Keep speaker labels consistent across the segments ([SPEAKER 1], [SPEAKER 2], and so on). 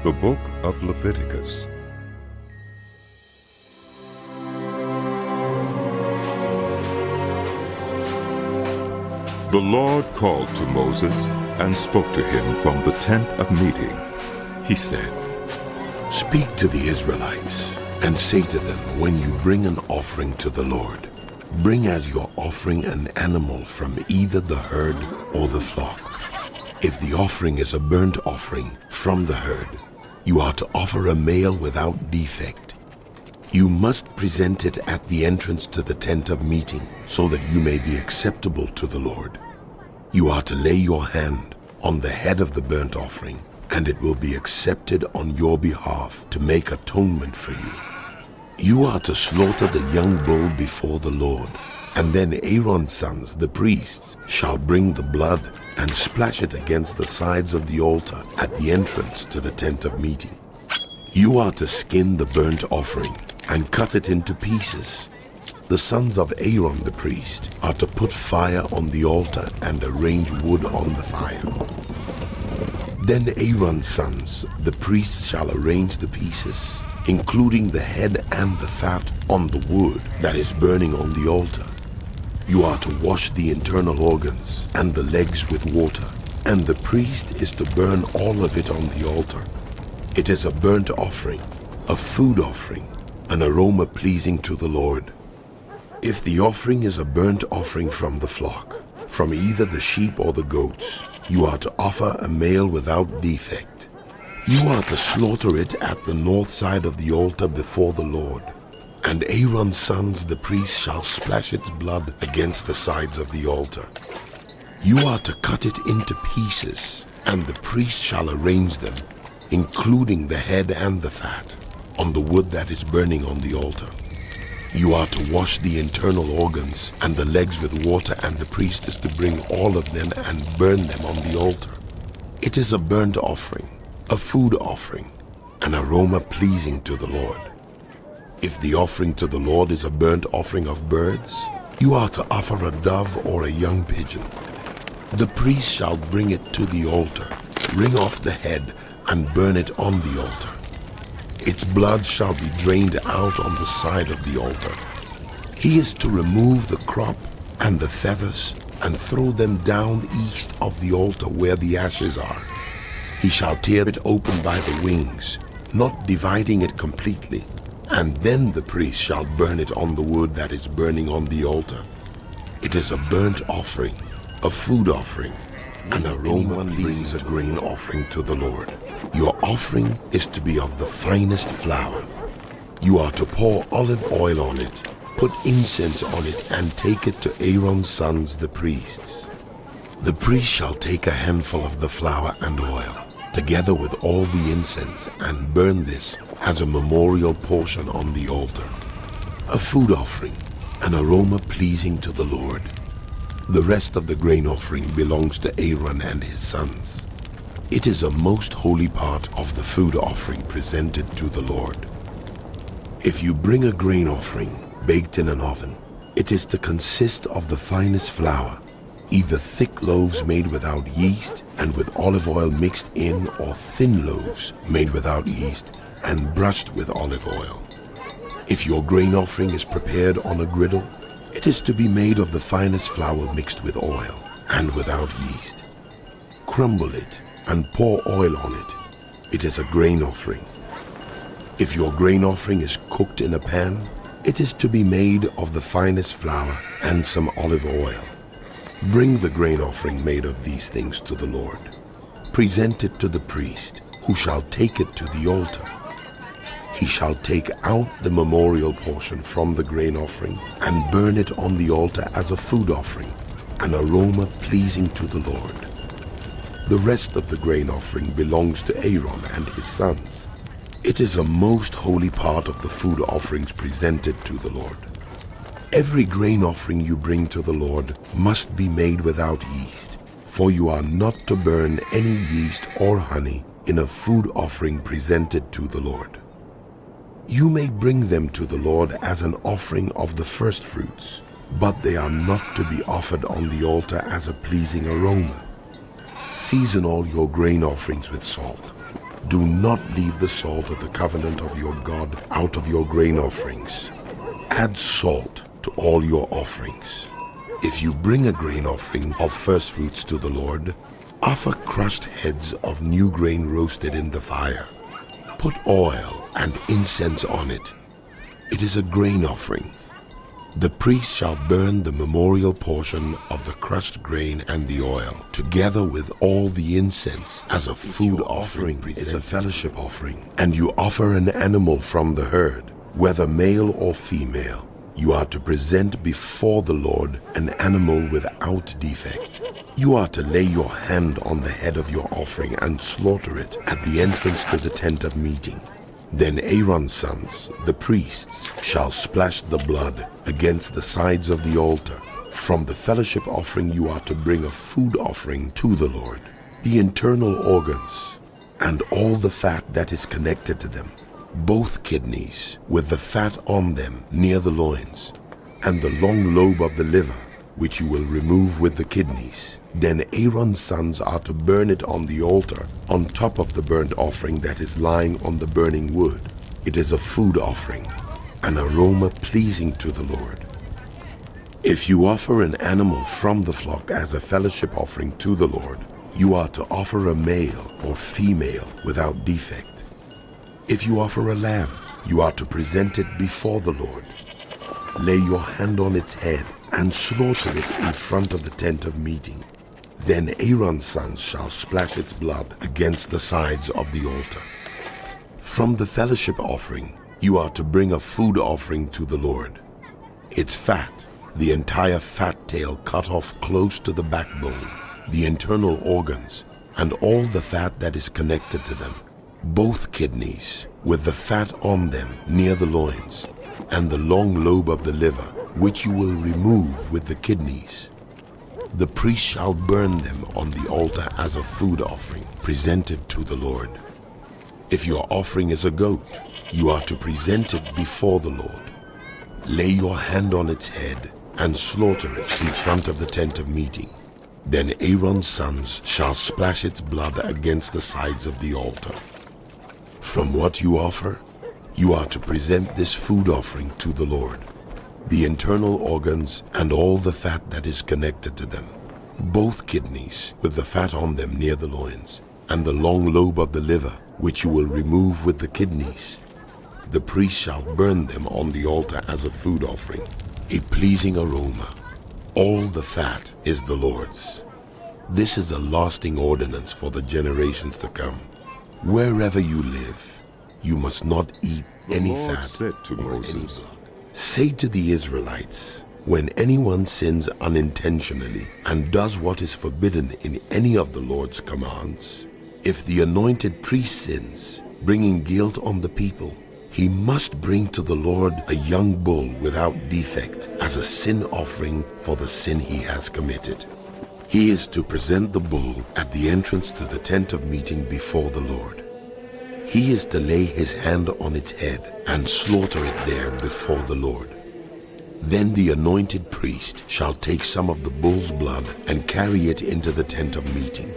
[SPEAKER 1] The Book of Leviticus. The Lord called to Moses and spoke to him from the tent of meeting. He said,
[SPEAKER 2] "Speak to the Israelites and say to them, when you bring an offering to the Lord, bring as your offering an animal from either the herd or the flock. If the offering is a burnt offering from the herd, you are to offer a male without defect. You must present it at the entrance to the tent of meeting so that you may be acceptable to the Lord. You are to lay your hand on the head of the burnt offering, and it will be accepted on your behalf to make atonement for you. You are to slaughter the young bull before the Lord, and then Aaron's sons, the priests, shall bring the blood and splash it against the sides of the altar at the entrance to the tent of meeting. You are to skin the burnt offering and cut it into pieces. The sons of Aaron the priest are to put fire on the altar and arrange wood on the fire. Then Aaron's sons, the priests, shall arrange the pieces, including the head and the fat, on the wood that is burning on the altar. You are to wash the internal organs and the legs with water, and the priest is to burn all of it on the altar. It is a burnt offering, a food offering, an aroma pleasing to the Lord. If the offering is a burnt offering from the flock, from either the sheep or the goats, you are to offer a male without defect. You are to slaughter it at the north side of the altar before the Lord, and Aaron's sons, the priests, shall splash its blood against the sides of the altar. You are to cut it into pieces, and the priest shall arrange them, including the head and the fat, on the wood that is burning on the altar. You are to wash the internal organs and the legs with water, and the priest is to bring all of them and burn them on the altar. It is a burnt offering, a food offering, an aroma pleasing to the Lord. If the offering to the Lord is a burnt offering of birds, you are to offer a dove or a young pigeon. The priest shall bring it to the altar, wring off the head, and burn it on the altar. Its blood shall be drained out on the side of the altar. He is to remove the crop and the feathers and throw them down east of the altar where the ashes are. He shall tear it open by the wings, not dividing it completely, and then the priest shall burn it on the wood that is burning on the altar. It is a burnt offering, a food offering, an aroma brings a grain offering to the Lord. Your offering is to be of the finest flour. You are to pour olive oil on it, put incense on it, and take it to Aaron's sons, the priests. The priest shall take a handful of the flour and oil, together with all the incense, and burn this as a memorial portion on the altar, a food offering, an aroma pleasing to the Lord. The rest of the grain offering belongs to Aaron and his sons. It is a most holy part of the food offering presented to the Lord. If you bring a grain offering baked in an oven, it is to consist of the finest flour, either thick loaves made without yeast and with olive oil mixed in, or thin loaves made without yeast and brushed with olive oil. If your grain offering is prepared on a griddle, it is to be made of the finest flour mixed with oil and without yeast. Crumble it and pour oil on it. It is a grain offering. If your grain offering is cooked in a pan, it is to be made of the finest flour and some olive oil. Bring the grain offering made of these things to the Lord. Present it to the priest, who shall take it to the altar. He shall take out the memorial portion from the grain offering and burn it on the altar as a food offering, an aroma pleasing to the Lord. The rest of the grain offering belongs to Aaron and his sons. It is a most holy part of the food offerings presented to the Lord. Every grain offering you bring to the Lord must be made without yeast, for you are not to burn any yeast or honey in a food offering presented to the Lord. You may bring them to the Lord as an offering of the first fruits, but they are not to be offered on the altar as a pleasing aroma. Season all your grain offerings with salt. Do not leave the salt of the covenant of your God out of your grain offerings. Add salt to all your offerings. If you bring a grain offering of first fruits to the Lord, offer crushed heads of new grain roasted in the fire. Put oil and incense on it. It is a grain offering. The priest shall burn the memorial portion of the crushed grain and the oil, together with all the incense, as a food offering. Is a fellowship offering, and you offer an animal from the herd, whether male or female. You are to present before the Lord an animal without defect. You are to lay your hand on the head of your offering and slaughter it at the entrance to the tent of meeting. Then Aaron's sons, the priests, shall splash the blood against the sides of the altar. From the fellowship offering you are to bring a food offering to the Lord, the internal organs, and all the fat that is connected to them, both kidneys with the fat on them near the loins, and the long lobe of the liver, which you will remove with the kidneys. Then Aaron's sons are to burn it on the altar, on top of the burnt offering that is lying on the burning wood. It is a food offering, an aroma pleasing to the Lord. If you offer an animal from the flock as a fellowship offering to the Lord, you are to offer a male or female without defect. If you offer a lamb, you are to present it before the Lord. Lay your hand on its head and slaughter it in front of the tent of meeting. Then Aaron's sons shall splash its blood against the sides of the altar. From the fellowship offering, you are to bring a food offering to the Lord. Its fat, the entire fat tail cut off close to the backbone, the internal organs, and all the fat that is connected to them, both kidneys with the fat on them near the loins, and the long lobe of the liver, which you will remove with the kidneys. The priest shall burn them on the altar as a food offering presented to the Lord. If your offering is a goat, you are to present it before the Lord. Lay your hand on its head and slaughter it in front of the tent of meeting. Then Aaron's sons shall splash its blood against the sides of the altar. From what you offer, you are to present this food offering to the Lord, the internal organs and all the fat that is connected to them, both kidneys with the fat on them near the loins, and the long lobe of the liver, which you will remove with the kidneys. The priest shall burn them on the altar as a food offering, a pleasing aroma. All the fat is the Lord's. This is a lasting ordinance for the generations to come. Wherever you live, you must not eat any fat
[SPEAKER 1] said to
[SPEAKER 2] or
[SPEAKER 1] Moses,
[SPEAKER 2] any blood. Say to the Israelites, when anyone sins unintentionally and does what is forbidden in any of the Lord's commands, if the anointed priest sins, bringing guilt on the people, he must bring to the Lord a young bull without defect as a sin offering for the sin he has committed. He is to present the bull at the entrance to the tent of meeting before the Lord. He is to lay his hand on its head and slaughter it there before the Lord. Then the anointed priest shall take some of the bull's blood and carry it into the tent of meeting.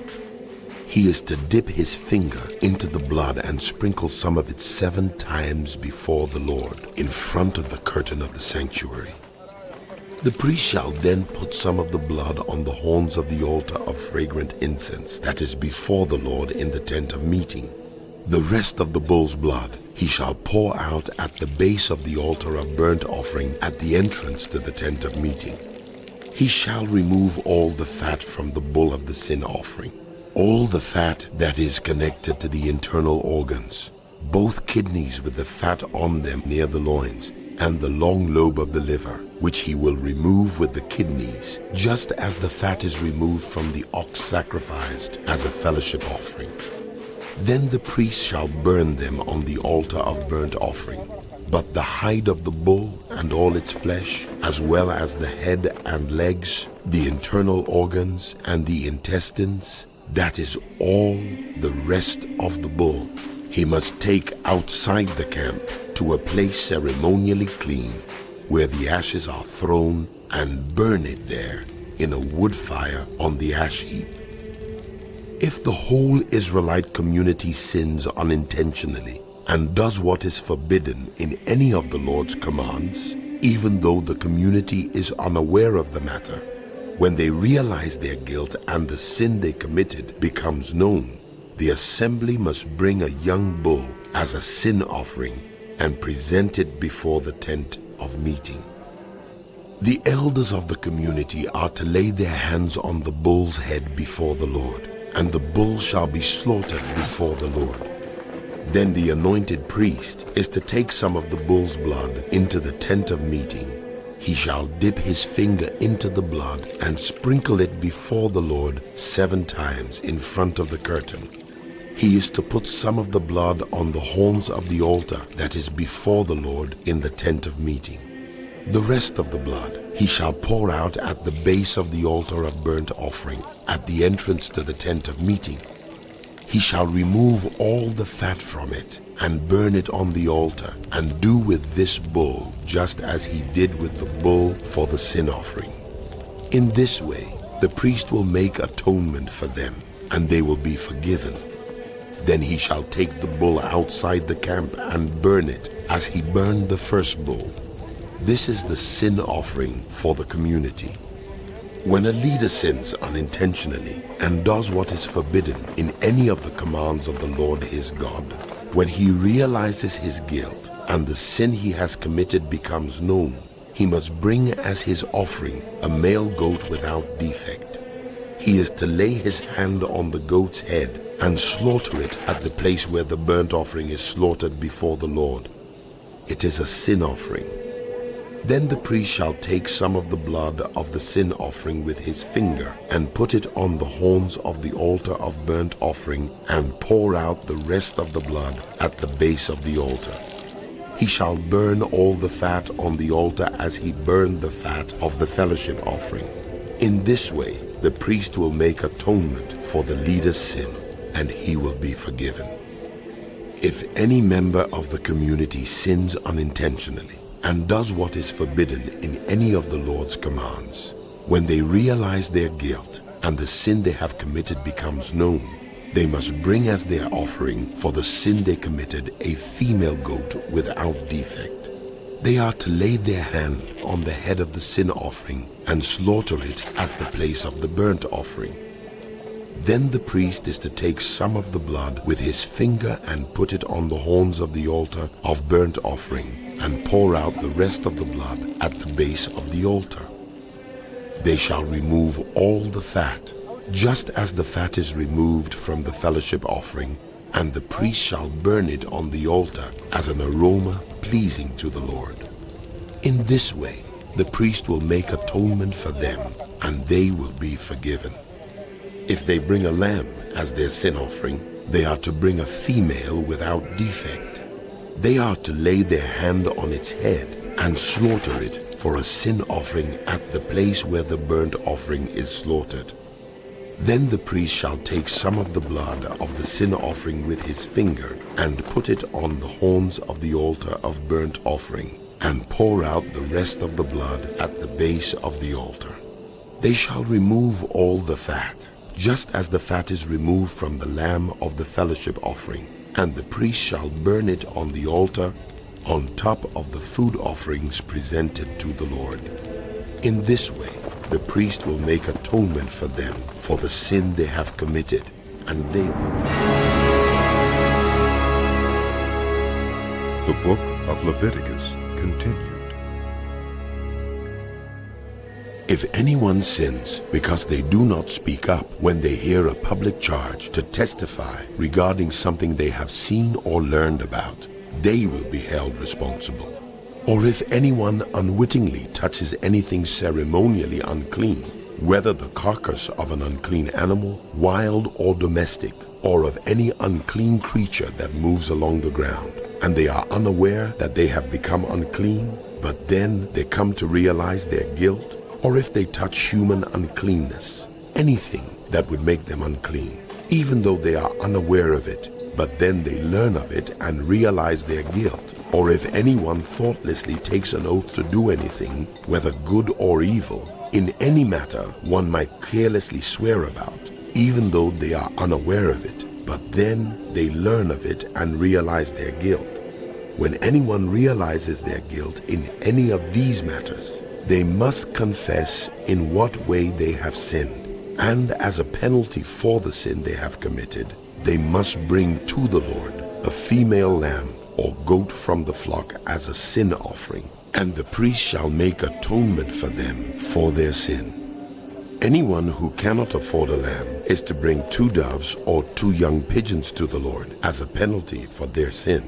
[SPEAKER 2] He is to dip his finger into the blood and sprinkle some of it 7 times before the Lord in front of the curtain of the sanctuary. The priest shall then put some of the blood on the horns of the altar of fragrant incense that is before the Lord in the tent of meeting. The rest of the bull's blood he shall pour out at the base of the altar of burnt offering at the entrance to the tent of meeting. He shall remove all the fat from the bull of the sin offering, all the fat that is connected to the internal organs, both kidneys with the fat on them near the loins, and the long lobe of the liver, which he will remove with the kidneys, just as the fat is removed from the ox sacrificed as a fellowship offering. Then the priest shall burn them on the altar of burnt offering. But the hide of the bull and all its flesh, as well as the head and legs, the internal organs and the intestines, that is all the rest of the bull, he must take outside the camp to a place ceremonially clean, where the ashes are thrown, and burn it there in a wood fire on the ash heap. If the whole Israelite community sins unintentionally and does what is forbidden in any of the Lord's commands, even though the community is unaware of the matter, when they realize their guilt and the sin they committed becomes known, the assembly must bring a young bull as a sin offering and present it before the tent of meeting. The elders of the community are to lay their hands on the bull's head before the Lord, and the bull shall be slaughtered before the Lord. Then the anointed priest is to take some of the bull's blood into the tent of meeting. He shall dip his finger into the blood and sprinkle it before the Lord 7 times in front of the curtain. He is to put some of the blood on the horns of the altar that is before the Lord in the tent of meeting. The rest of the blood he shall pour out at the base of the altar of burnt offering at the entrance to the tent of meeting. He shall remove all the fat from it and burn it on the altar, and do with this bull just as he did with the bull for the sin offering. In this way, the priest will make atonement for them, and they will be forgiven. Then he shall take the bull outside the camp and burn it as he burned the first bull. This is the sin offering for the community. When a leader sins unintentionally and does what is forbidden in any of the commands of the Lord his God, when he realizes his guilt and the sin he has committed becomes known, he must bring as his offering a male goat without defect. He is to lay his hand on the goat's head and slaughter it at the place where the burnt offering is slaughtered before the Lord. It is a sin offering. Then the priest shall take some of the blood of the sin offering with his finger and put it on the horns of the altar of burnt offering and pour out the rest of the blood at the base of the altar. He shall burn all the fat on the altar as he burned the fat of the fellowship offering. In this way, the priest will make atonement for the leader's sin, and he will be forgiven. If any member of the community sins unintentionally and does what is forbidden in any of the Lord's commands, when they realize their guilt and the sin they have committed becomes known, they must bring as their offering for the sin they committed a female goat without defect. They are to lay their hand on the head of the sin offering and slaughter it at the place of the burnt offering. Then the priest is to take some of the blood with his finger and put it on the horns of the altar of burnt offering and pour out the rest of the blood at the base of the altar. They shall remove all the fat, just as the fat is removed from the fellowship offering, and the priest shall burn it on the altar as an aroma pleasing to the Lord. In this way, the priest will make atonement for them, and they will be forgiven. If they bring a lamb as their sin offering, they are to bring a female without defect. They are to lay their hand on its head and slaughter it for a sin offering at the place where the burnt offering is slaughtered. Then the priest shall take some of the blood of the sin offering with his finger and put it on the horns of the altar of burnt offering and pour out the rest of the blood at the base of the altar. They shall remove all the fat, just as the fat is removed from the lamb of the fellowship offering, and the priest shall burn it on the altar on top of the food offerings presented to the Lord. In this way, the priest will make atonement for them for the sin they have committed, and they will be forgiven.
[SPEAKER 1] The book of Leviticus continued.
[SPEAKER 2] If anyone sins because they do not speak up when they hear a public charge to testify regarding something they have seen or learned about, they will be held responsible. Or if anyone unwittingly touches anything ceremonially unclean, whether the carcass of an unclean animal, wild or domestic, or of any unclean creature that moves along the ground, and they are unaware that they have become unclean, but then they come to realize their guilt, or if they touch human uncleanness, anything that would make them unclean, even though they are unaware of it, but then they learn of it and realize their guilt, or if anyone thoughtlessly takes an oath to do anything, whether good or evil, in any matter one might carelessly swear about, even though they are unaware of it, but then they learn of it and realize their guilt. When anyone realizes their guilt in any of these matters, they must confess in what way they have sinned, and as a penalty for the sin they have committed, they must bring to the Lord a female lamb or goat from the flock as a sin offering, and the priest shall make atonement for them for their sin. Anyone who cannot afford a lamb is to bring 2 doves or 2 young pigeons to the Lord as a penalty for their sin,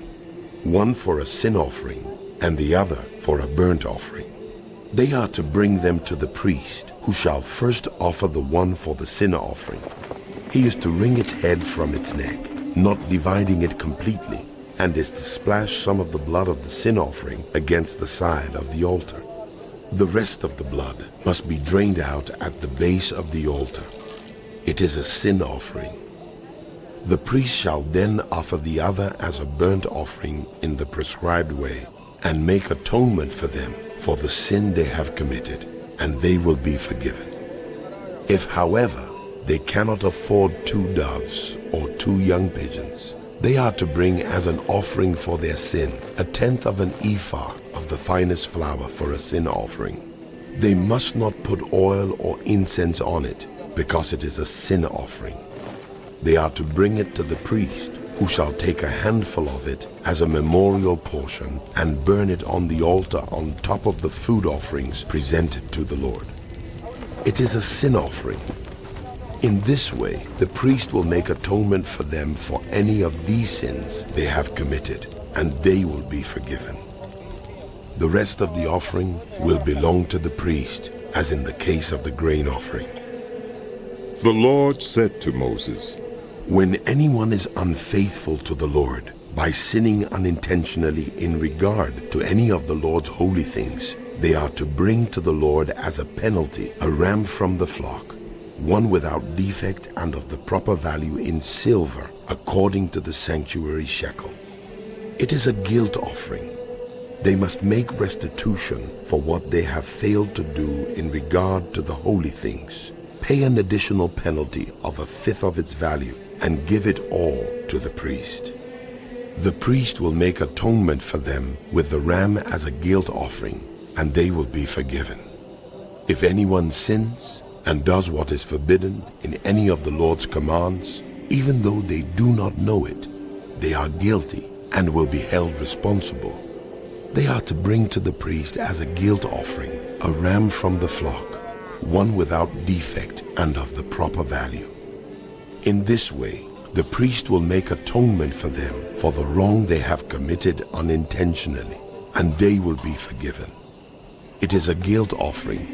[SPEAKER 2] one for a sin offering and the other for a burnt offering. They are to bring them to the priest, who shall first offer the one for the sin offering. He is to wring its head from its neck, not dividing it completely, and is to splash some of the blood of the sin offering against the side of the altar. The rest of the blood must be drained out at the base of the altar. It is a sin offering. The priest shall then offer the other as a burnt offering in the prescribed way, and make atonement for them for the sin they have committed, and they will be forgiven. If, however, they cannot afford 2 doves or 2 young pigeons, they are to bring as an offering for their sin 1/10 of an ephah of the finest flour for a sin offering. They must not put oil or incense on it, because it is a sin offering. They are to bring it to the priest, who shall take a handful of it as a memorial portion and burn it on the altar on top of the food offerings presented to the Lord. It is a sin offering. In this way, the priest will make atonement for them for any of these sins they have committed, and they will be forgiven. The rest of the offering will belong to the priest, as in the case of the grain offering.
[SPEAKER 1] The Lord said to Moses,
[SPEAKER 2] When anyone is unfaithful to the Lord by sinning unintentionally in regard to any of the Lord's holy things, they are to bring to the Lord as a penalty a ram from the flock, one without defect and of the proper value in silver, according to the sanctuary shekel. It is a guilt offering. They must make restitution for what they have failed to do in regard to the holy things, pay an additional penalty of 1/5 of its value, and give it all to the priest. The priest will make atonement for them with the ram as a guilt offering, and they will be forgiven. If anyone sins and does what is forbidden in any of the Lord's commands, even though they do not know it, they are guilty and will be held responsible. They are to bring to the priest as a guilt offering a ram from the flock, one without defect and of the proper value. In this way, the priest will make atonement for them for the wrong they have committed unintentionally, and they will be forgiven. It is a guilt offering.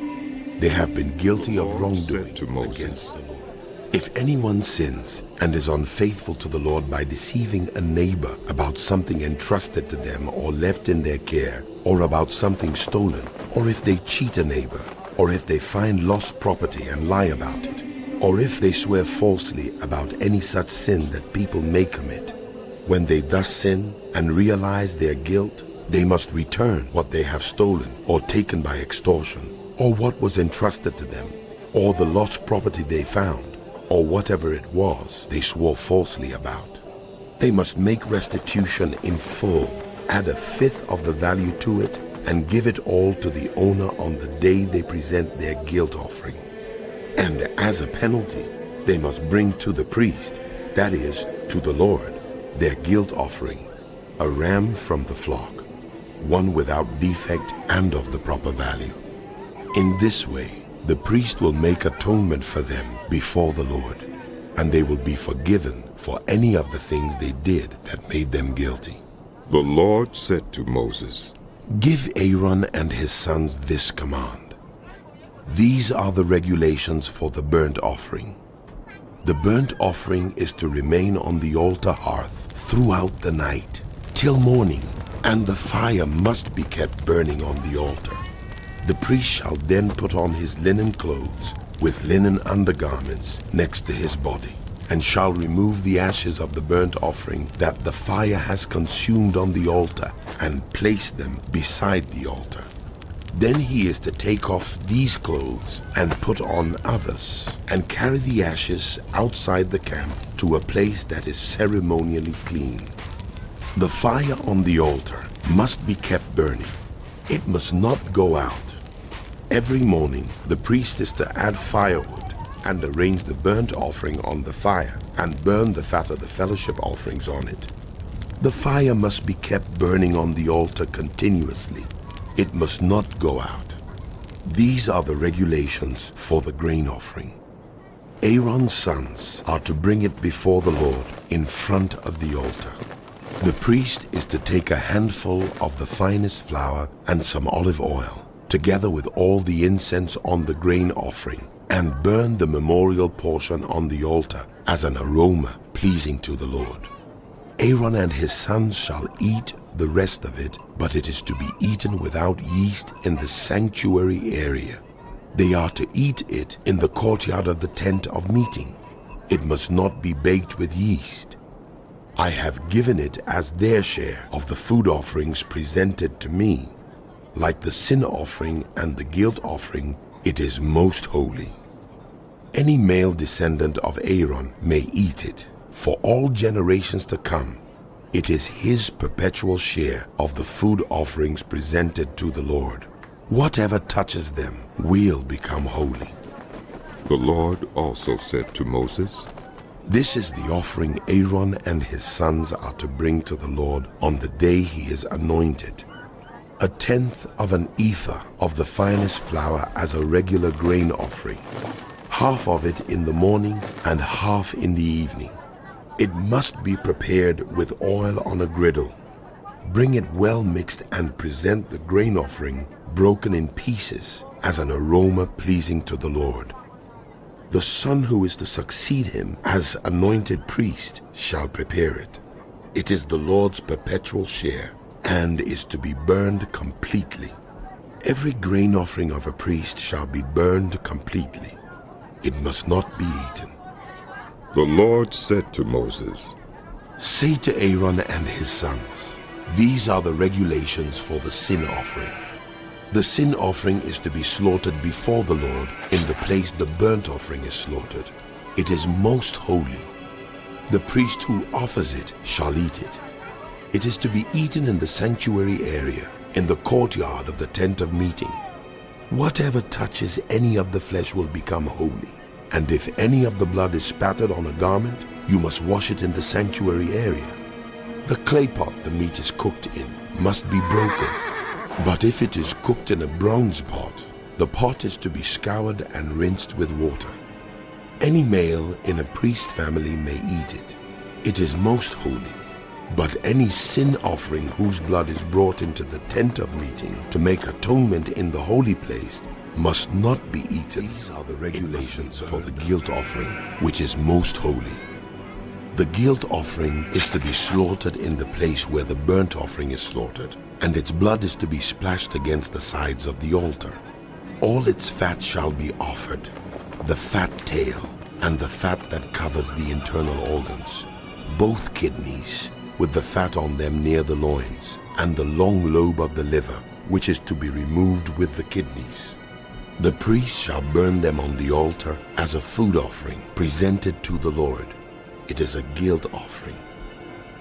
[SPEAKER 2] They have been guilty of wrongdoing against the Lord. If anyone sins and is unfaithful to the Lord by deceiving a neighbor about something entrusted to them or left in their care, or about something stolen, or if they cheat a neighbor, or if they find lost property and lie about it, or if they swear falsely about any such sin that people may commit, when they thus sin and realize their guilt, they must return what they have stolen or taken by extortion, or what was entrusted to them, or the lost property they found, or whatever it was they swore falsely about. They must make restitution in full, add 1/5 of the value to it, and give it all to the owner on the day they present their guilt offering. And as a penalty, they must bring to the priest, that is, to the Lord, their guilt offering, a ram from the flock, one without defect and of the proper value. In this way, the priest will make atonement for them before the Lord, and they will be forgiven for any of the things they did that made them guilty.
[SPEAKER 1] The Lord said to Moses,
[SPEAKER 2] Give Aaron and his sons this command. These are the regulations for the burnt offering. The burnt offering is to remain on the altar hearth throughout the night, till morning, and the fire must be kept burning on the altar. The priest shall then put on his linen clothes with linen undergarments next to his body, and shall remove the ashes of the burnt offering that the fire has consumed on the altar, and place them beside the altar. Then he is to take off these clothes and put on others, and carry the ashes outside the camp to a place that is ceremonially clean. The fire on the altar must be kept burning. It must not go out. Every morning, the priest is to add firewood and arrange the burnt offering on the fire and burn the fat of the fellowship offerings on it. The fire must be kept burning on the altar continuously. It must not go out. These are the regulations for the grain offering. Aaron's sons are to bring it before the Lord in front of the altar. The priest is to take a handful of the finest flour and some olive oil, together with all the incense on the grain offering, and burn the memorial portion on the altar as an aroma pleasing to the Lord. Aaron and his sons shall eat the rest of it, but it is to be eaten without yeast in the sanctuary area. They are to eat it in the courtyard of the tent of meeting. It must not be baked with yeast. I have given it as their share of the food offerings presented to me. Like the sin offering and the guilt offering, it is most holy. Any male descendant of Aaron may eat it. For all generations to come, it is his perpetual share of the food offerings presented to the Lord. Whatever touches them will become holy.
[SPEAKER 1] The Lord also said to Moses,
[SPEAKER 2] This is the offering Aaron and his sons are to bring to the Lord on the day he is anointed. 1/10 of an ephah of the finest flour as a regular grain offering, half of it in the morning and half in the evening. It must be prepared with oil on a griddle. Bring it well mixed and present the grain offering broken in pieces as an aroma pleasing to the Lord. The son who is to succeed him as anointed priest shall prepare it. It is the Lord's perpetual share and is to be burned completely. Every grain offering of a priest shall be burned completely. It must not be eaten.
[SPEAKER 1] The Lord said to Moses,
[SPEAKER 2] Say to Aaron and his sons, These are the regulations for the sin offering. The sin offering is to be slaughtered before the Lord in the place the burnt offering is slaughtered. It is most holy. The priest who offers it shall eat it. It is to be eaten in the sanctuary area, in the courtyard of the tent of meeting. Whatever touches any of the flesh will become holy. And if any of the blood is spattered on a garment, you must wash it in the sanctuary area. The clay pot the meat is cooked in must be broken. But if it is cooked in a bronze pot, the pot is to be scoured and rinsed with water. Any male in a priest family may eat it. It is most holy. But any sin offering whose blood is brought into the tent of meeting to make atonement in the holy place must not be eaten. These are the regulations for the guilt offering, which is most holy. The guilt offering is to be slaughtered in the place where the burnt offering is slaughtered, and its blood is to be splashed against the sides of the altar. All its fat shall be offered, the fat tail and the fat that covers the internal organs, both kidneys with the fat on them near the loins, and the long lobe of the liver, which is to be removed with the kidneys. The priest shall burn them on the altar as a food offering presented to the Lord. It is a guilt offering.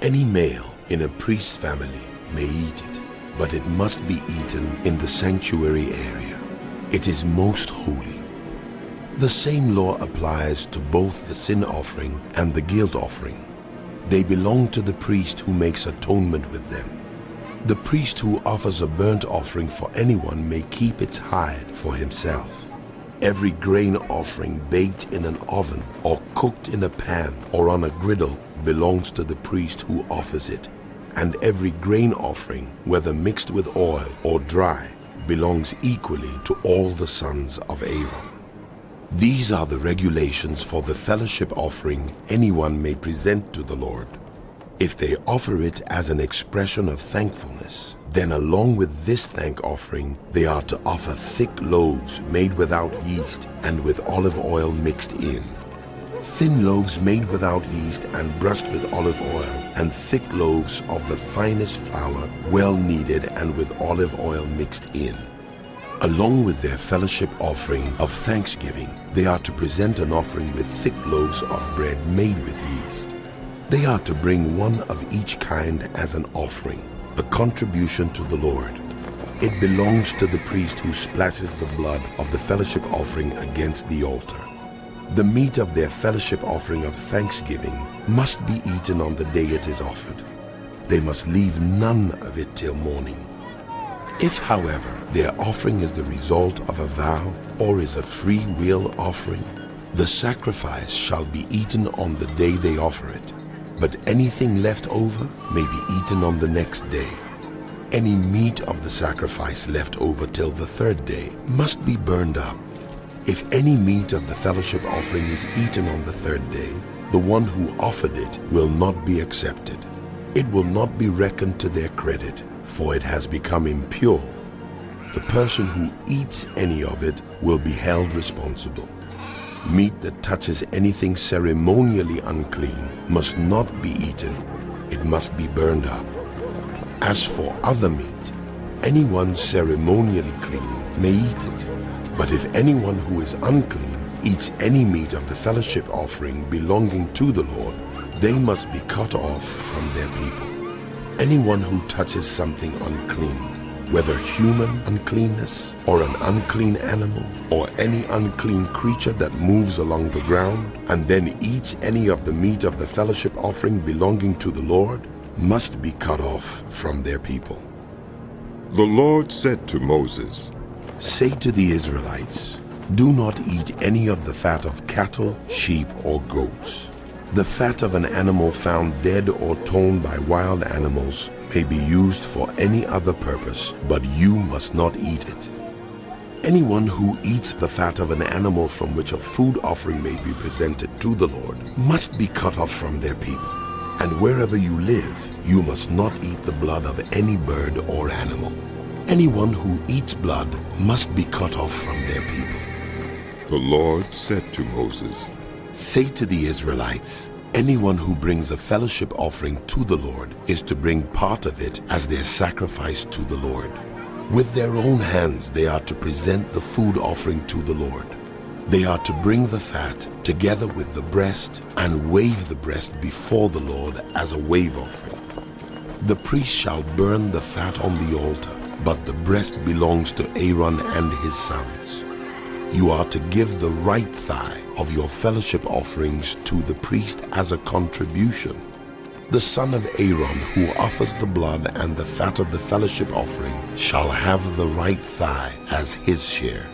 [SPEAKER 2] Any male in a priest's family may eat it, but it must be eaten in the sanctuary area. It is most holy. The same law applies to both the sin offering and the guilt offering. They belong to the priest who makes atonement with them. The priest who offers a burnt offering for anyone may keep its hide for himself. Every grain offering baked in an oven or cooked in a pan or on a griddle belongs to the priest who offers it. And every grain offering, whether mixed with oil or dry, belongs equally to all the sons of Aaron. These are the regulations for the fellowship offering anyone may present to the Lord. If they offer it as an expression of thankfulness, then along with this thank offering, they are to offer thick loaves made without yeast and with olive oil mixed in. Thin loaves made without yeast and brushed with olive oil, and thick loaves of the finest flour, well kneaded and with olive oil mixed in. Along with their fellowship offering of thanksgiving, they are to present an offering with thick loaves of bread made with yeast. They are to bring one of each kind as an offering, a contribution to the Lord. It belongs to the priest who splashes the blood of the fellowship offering against the altar. The meat of their fellowship offering of thanksgiving must be eaten on the day it is offered. They must leave none of it till morning. If, however, their offering is the result of a vow or is a free will offering, the sacrifice shall be eaten on the day they offer it, but anything left over may be eaten on the next day. Any meat of the sacrifice left over till the third day must be burned up. If any meat of the fellowship offering is eaten on the third day, the one who offered it will not be accepted. It will not be reckoned to their credit, for it has become impure. The person who eats any of it will be held responsible. Meat that touches anything ceremonially unclean must not be eaten. It must be burned up. As for other meat, anyone ceremonially clean may eat it. But if anyone who is unclean eats any meat of the fellowship offering belonging to the Lord, they must be cut off from their people. Anyone who touches something unclean, whether human uncleanness or an unclean animal or any unclean creature that moves along the ground, and then eats any of the meat of the fellowship offering belonging to the Lord, must be cut off from their people.
[SPEAKER 1] The Lord said to Moses,
[SPEAKER 2] "Say to the Israelites, do not eat any of the fat of cattle, sheep, or goats. The fat of an animal found dead or torn by wild animals may be used for any other purpose, but you must not eat it. Anyone who eats the fat of an animal from which a food offering may be presented to the Lord must be cut off from their people. And wherever you live, you must not eat the blood of any bird or animal. Anyone who eats blood must be cut off from their people."
[SPEAKER 1] The Lord said to Moses,
[SPEAKER 2] "Say to the Israelites, anyone who brings a fellowship offering to the Lord is to bring part of it as their sacrifice to the Lord. With their own hands they are to present the food offering to the Lord. They are to bring the fat together with the breast and wave the breast before the Lord as a wave offering. The priest shall burn the fat on the altar, but the breast belongs to Aaron and his sons. You are to give the right thigh of your fellowship offerings to the priest as a contribution. The son of Aaron who offers the blood and the fat of the fellowship offering shall have the right thigh as his share.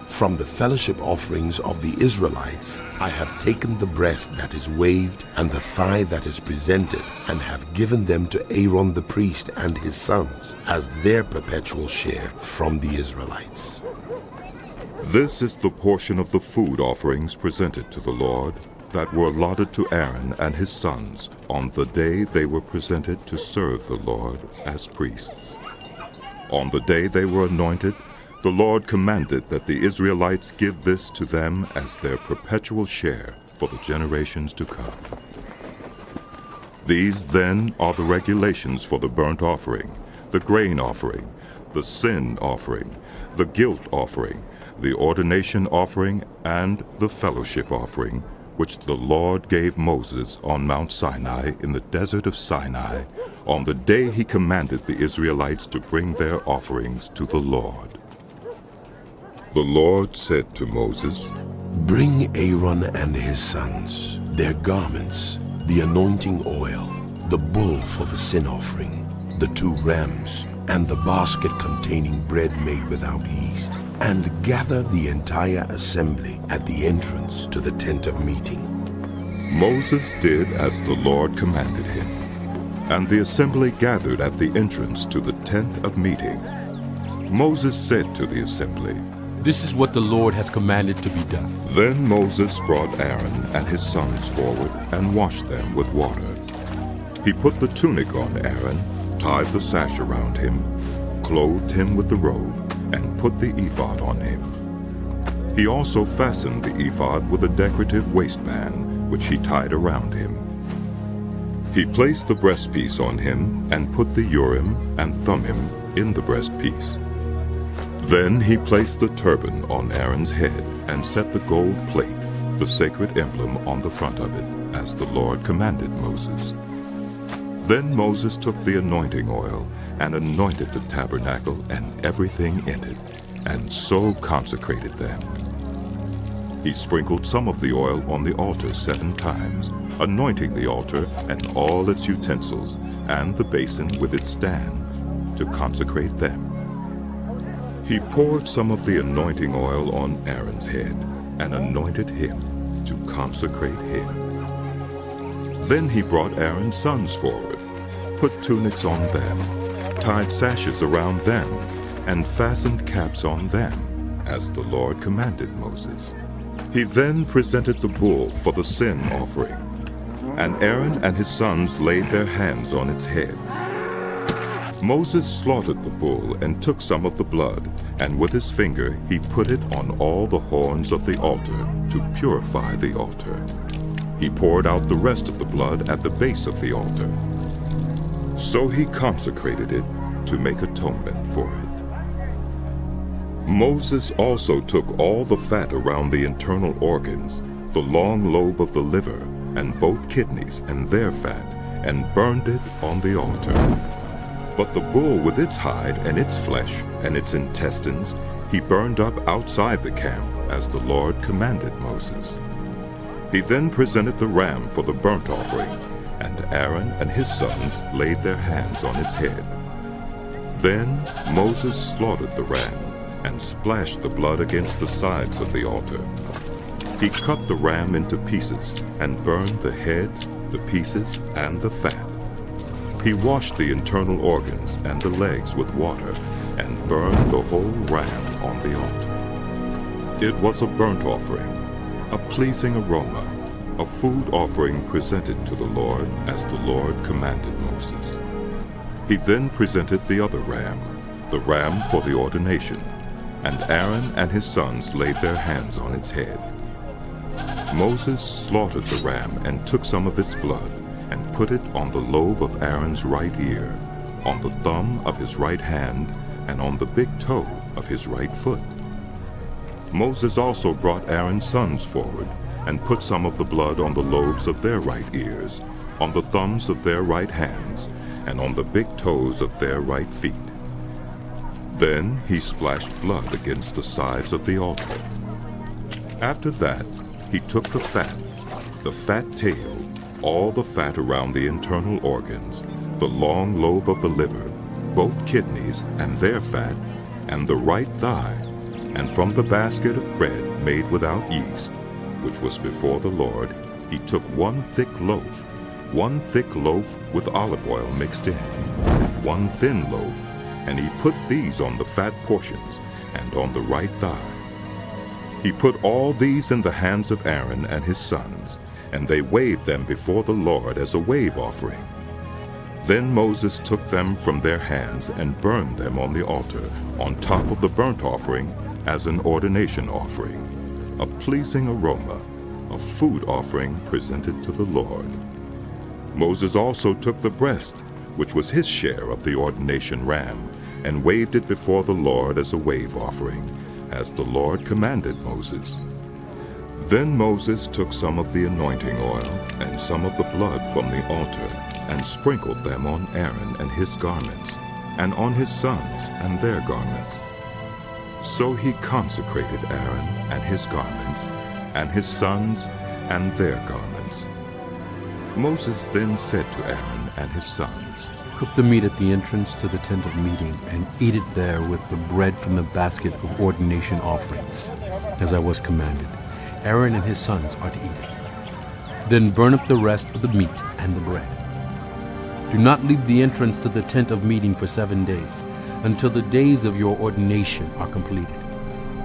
[SPEAKER 2] From the fellowship offerings of the Israelites, I have taken the breast that is waved and the thigh that is presented, and have given them to Aaron the priest and his sons as their perpetual share from the Israelites."
[SPEAKER 1] "This is the portion of the food offerings presented to the Lord that were allotted to Aaron and his sons on the day they were presented to serve the Lord as priests. On the day they were anointed, the Lord commanded that the Israelites give this to them as their perpetual share for the generations to come. These then are the regulations for the burnt offering, the grain offering, the sin offering, the guilt offering, the ordination offering, and the fellowship offering, which the Lord gave Moses on Mount Sinai in the desert of Sinai, on the day he commanded the Israelites to bring their offerings to the Lord." The Lord said to Moses,
[SPEAKER 2] "Bring Aaron and his sons, their garments, the anointing oil, the bull for the sin offering, the 2 rams, and the basket containing bread made without yeast, and gather the entire assembly at the entrance to the tent of meeting."
[SPEAKER 1] Moses did as the Lord commanded him, and the assembly gathered at the entrance to the tent of meeting. Moses said to the assembly,
[SPEAKER 3] "This is what the Lord has commanded to be done."
[SPEAKER 1] Then Moses brought Aaron and his sons forward and washed them with water. He put the tunic on Aaron, tied the sash around him, clothed him with the robe, and put the ephod on him. He also fastened the ephod with a decorative waistband, which he tied around him. He placed the breastpiece on him and put the Urim and Thummim in the breastpiece. Then he placed the turban on Aaron's head and set the gold plate, the sacred emblem, on the front of it, as the Lord commanded Moses. Then Moses took the anointing oil and anointed the tabernacle and everything in it, and so consecrated them. He sprinkled some of the oil on the altar 7 times, anointing the altar and all its utensils, and the basin with its stand, to consecrate them. He poured some of the anointing oil on Aaron's head, and anointed him, to consecrate him. Then he brought Aaron's sons forward, put tunics on them, tied sashes around them, and fastened caps on them, as the Lord commanded Moses. He then presented the bull for the sin offering, and Aaron and his sons laid their hands on its head. Moses slaughtered the bull and took some of the blood, and with his finger he put it on all the horns of the altar to purify the altar. He poured out the rest of the blood at the base of the altar. So he consecrated it to make atonement for it. Moses also took all the fat around the internal organs, the long lobe of the liver, and both kidneys and their fat, and burned it on the altar. But the bull with its hide and its flesh and its intestines he burned up outside the camp, as the Lord commanded Moses. He then presented the ram for the burnt offering, and Aaron and his sons laid their hands on its head. Then Moses slaughtered the ram and splashed the blood against the sides of the altar. He cut the ram into pieces and burned the head, the pieces, and the fat. He washed the internal organs and the legs with water and burned the whole ram on the altar. It was a burnt offering, a pleasing aroma, a food offering presented to the Lord as the Lord commanded Moses. He then presented the other ram, the ram for the ordination, and Aaron and his sons laid their hands on its head. Moses slaughtered the ram and took some of its blood and put it on the lobe of Aaron's right ear, on the thumb of his right hand, and on the big toe of his right foot. Moses also brought Aaron's sons forward and put some of the blood on the lobes of their right ears, on the thumbs of their right hands, and on the big toes of their right feet. Then he splashed blood against the sides of the altar. After that, he took the fat tail, all the fat around the internal organs, the long lobe of the liver, both kidneys and their fat, and the right thigh, and from the basket of bread made without yeast, which was before the Lord, he took one thick loaf with olive oil mixed in, and one thin loaf, and he put these on the fat portions and on the right thigh. He put all these in the hands of Aaron and his sons, and they waved them before the Lord as a wave offering. Then Moses took them from their hands and burned them on the altar on top of the burnt offering as an ordination offering, a pleasing aroma, a food offering presented to the Lord. Moses also took the breast, which was his share of the ordination ram, and waved it before the Lord as a wave offering, as the Lord commanded Moses. Then Moses took some of the anointing oil and some of the blood from the altar, and sprinkled them on Aaron and his garments, and on his sons and their garments. So he consecrated Aaron and his garments, and his sons and their garments. Moses then said to Aaron and his sons,
[SPEAKER 3] Cook the meat at the entrance to the tent of meeting, and eat it there with the bread from the basket of ordination offerings, as I was commanded. Aaron and his sons are to eat it. Then burn up the rest of the meat and the bread. Do not leave the entrance to the tent of meeting for 7 days, until the days of your ordination are completed.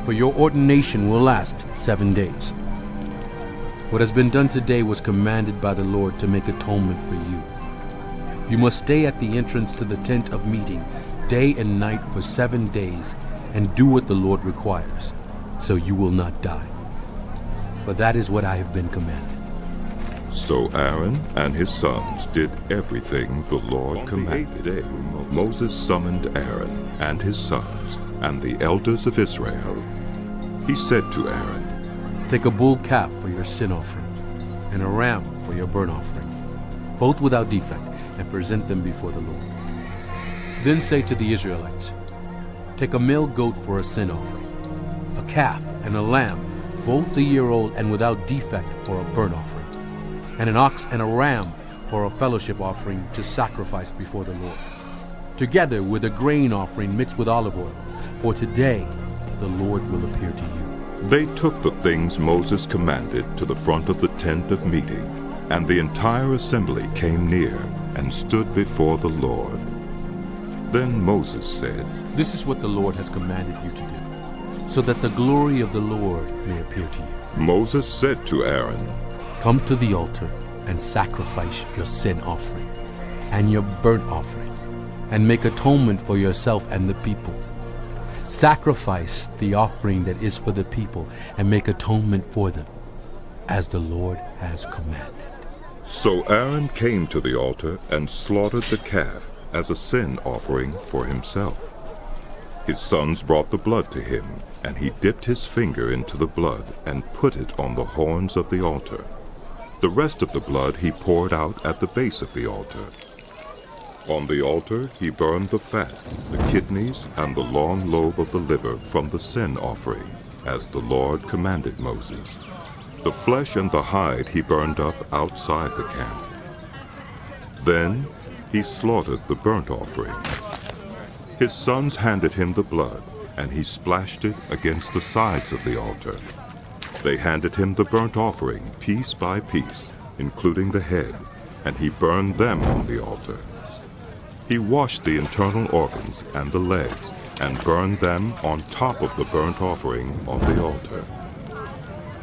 [SPEAKER 3] For your ordination will last 7 days. What has been done today was commanded by the Lord to make atonement for you. You must stay at the entrance to the tent of meeting day and night for 7 days, and do what the Lord requires, so you will not die. For that is what I have been commanded.
[SPEAKER 1] So Aaron and his sons did everything the Lord commanded. On the 8th day, Moses summoned Aaron and his sons and the elders of Israel. He said to Aaron,
[SPEAKER 3] Take a bull calf for your sin offering, and a ram for your burnt offering, both without defect, and present them before the Lord. Then say to the Israelites, Take a male goat for a sin offering, a calf and a lamb, both a year old and without defect, for a burnt offering, and an ox and a ram for a fellowship offering to sacrifice before the Lord, together with a grain offering mixed with olive oil, for today the Lord will appear to you.
[SPEAKER 1] They took the things Moses commanded to the front of the tent of meeting, and the entire assembly came near and stood before the Lord. Then Moses said,
[SPEAKER 3] This is what the Lord has commanded you to do, so that the glory of the Lord may appear to you.
[SPEAKER 1] Moses said to Aaron,
[SPEAKER 3] Come to the altar and sacrifice your sin offering and your burnt offering, and make atonement for yourself and the people. Sacrifice the offering that is for the people, and make atonement for them, as the Lord has commanded.
[SPEAKER 1] So Aaron came to the altar and slaughtered the calf as a sin offering for himself. His sons brought the blood to him, and he dipped his finger into the blood and put it on the horns of the altar. The rest of the blood he poured out at the base of the altar. On the altar he burned the fat, the kidneys, and the long lobe of the liver from the sin offering, as the Lord commanded Moses. The flesh and the hide he burned up outside the camp. Then he slaughtered the burnt offering. His sons handed him the blood, and he splashed it against the sides of the altar. They handed him the burnt offering piece by piece, including the head, and he burned them on the altar. He washed the internal organs and the legs, and burned them on top of the burnt offering on the altar.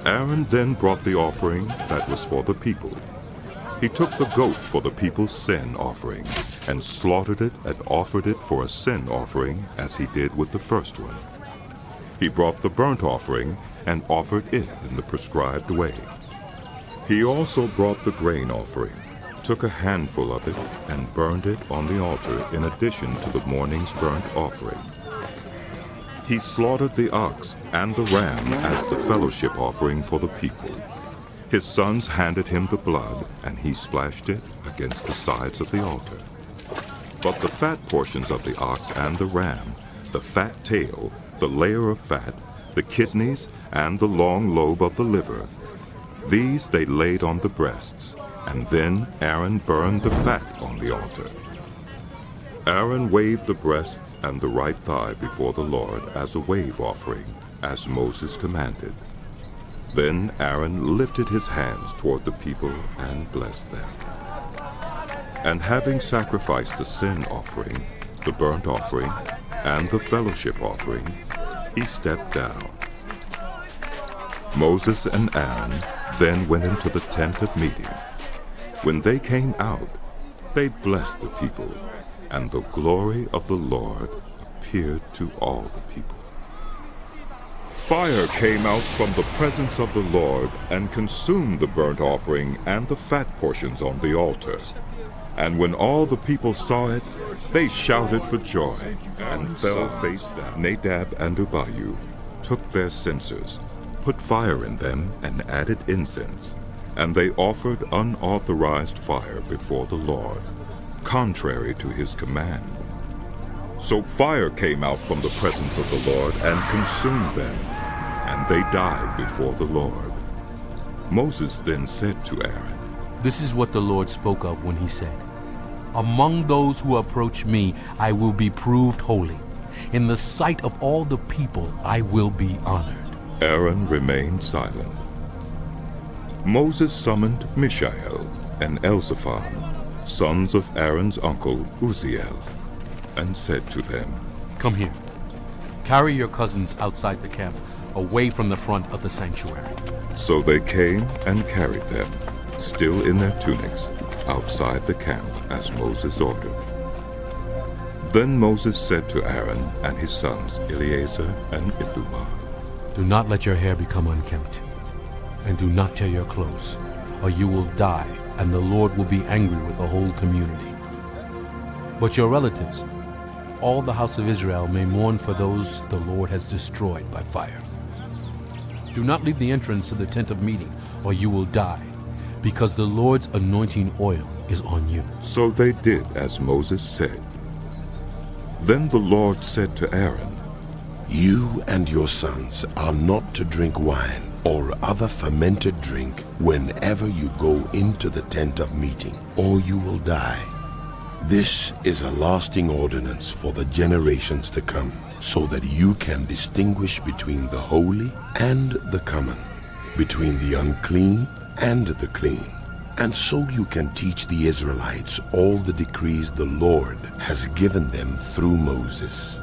[SPEAKER 1] Aaron then brought the offering that was for the people. He took the goat for the people's sin offering, and slaughtered it and offered it for a sin offering, as he did with the first one. He brought the burnt offering and offered it in the prescribed way. He also brought the grain offering, took a handful of it, and burned it on the altar in addition to the morning's burnt offering. He slaughtered the ox and the ram as the fellowship offering for the people. His sons handed him the blood, and he splashed it against the sides of the altar. But the fat portions of the ox and the ram, the fat tail, the layer of fat, the kidneys, and the long lobe of the liver, these they laid on the breasts, and then Aaron burned the fat on the altar. Aaron waved the breasts and the right thigh before the Lord as a wave offering, as Moses commanded. Then Aaron lifted his hands toward the people and blessed them. And having sacrificed the sin offering, the burnt offering, and the fellowship offering, he stepped down. Moses and Aaron then went into the tent of meeting. When they came out, they blessed the people, and the glory of the Lord appeared to all the people. Fire came out from the presence of the Lord and consumed the burnt offering and the fat portions on the altar. And when all the people saw it, they shouted for joy and fell face down. Nadab and Abihu took their censers, put fire in them, and added incense. And they offered unauthorized fire before the Lord, contrary to his command. So fire came out from the presence of the Lord and consumed them, and they died before the Lord. Moses then said to Aaron,
[SPEAKER 3] This is what the Lord spoke of when he said, Among those who approach me, I will be proved holy. In the sight of all the people, I will be honored.
[SPEAKER 1] Aaron remained silent. Moses summoned Mishael and Elzaphan, sons of Aaron's uncle Uzziel, and said to them,
[SPEAKER 3] Come here. Carry your cousins outside the camp, away from the front of the sanctuary.
[SPEAKER 1] So they came and carried them, still in their tunics, outside the camp, as Moses ordered. Then Moses said to Aaron and his sons Eleazar and Ithamar,
[SPEAKER 3] Do not let your hair become unkempt, and do not tear your clothes, or you will die, and the Lord will be angry with the whole community. But your relatives, all the house of Israel may mourn for those the Lord has destroyed by fire. Do not leave the entrance of the tent of meeting, or you will die, because the Lord's anointing oil is on you."
[SPEAKER 1] So they did as Moses said. Then the Lord said to Aaron,
[SPEAKER 2] "You and your sons are not to drink wine or other fermented drink whenever you go into the tent of meeting, or you will die. This is a lasting ordinance for the generations to come, so that you can distinguish between the holy and the common, between the unclean and the clean, and so you can teach the Israelites all the decrees the Lord has given them through Moses."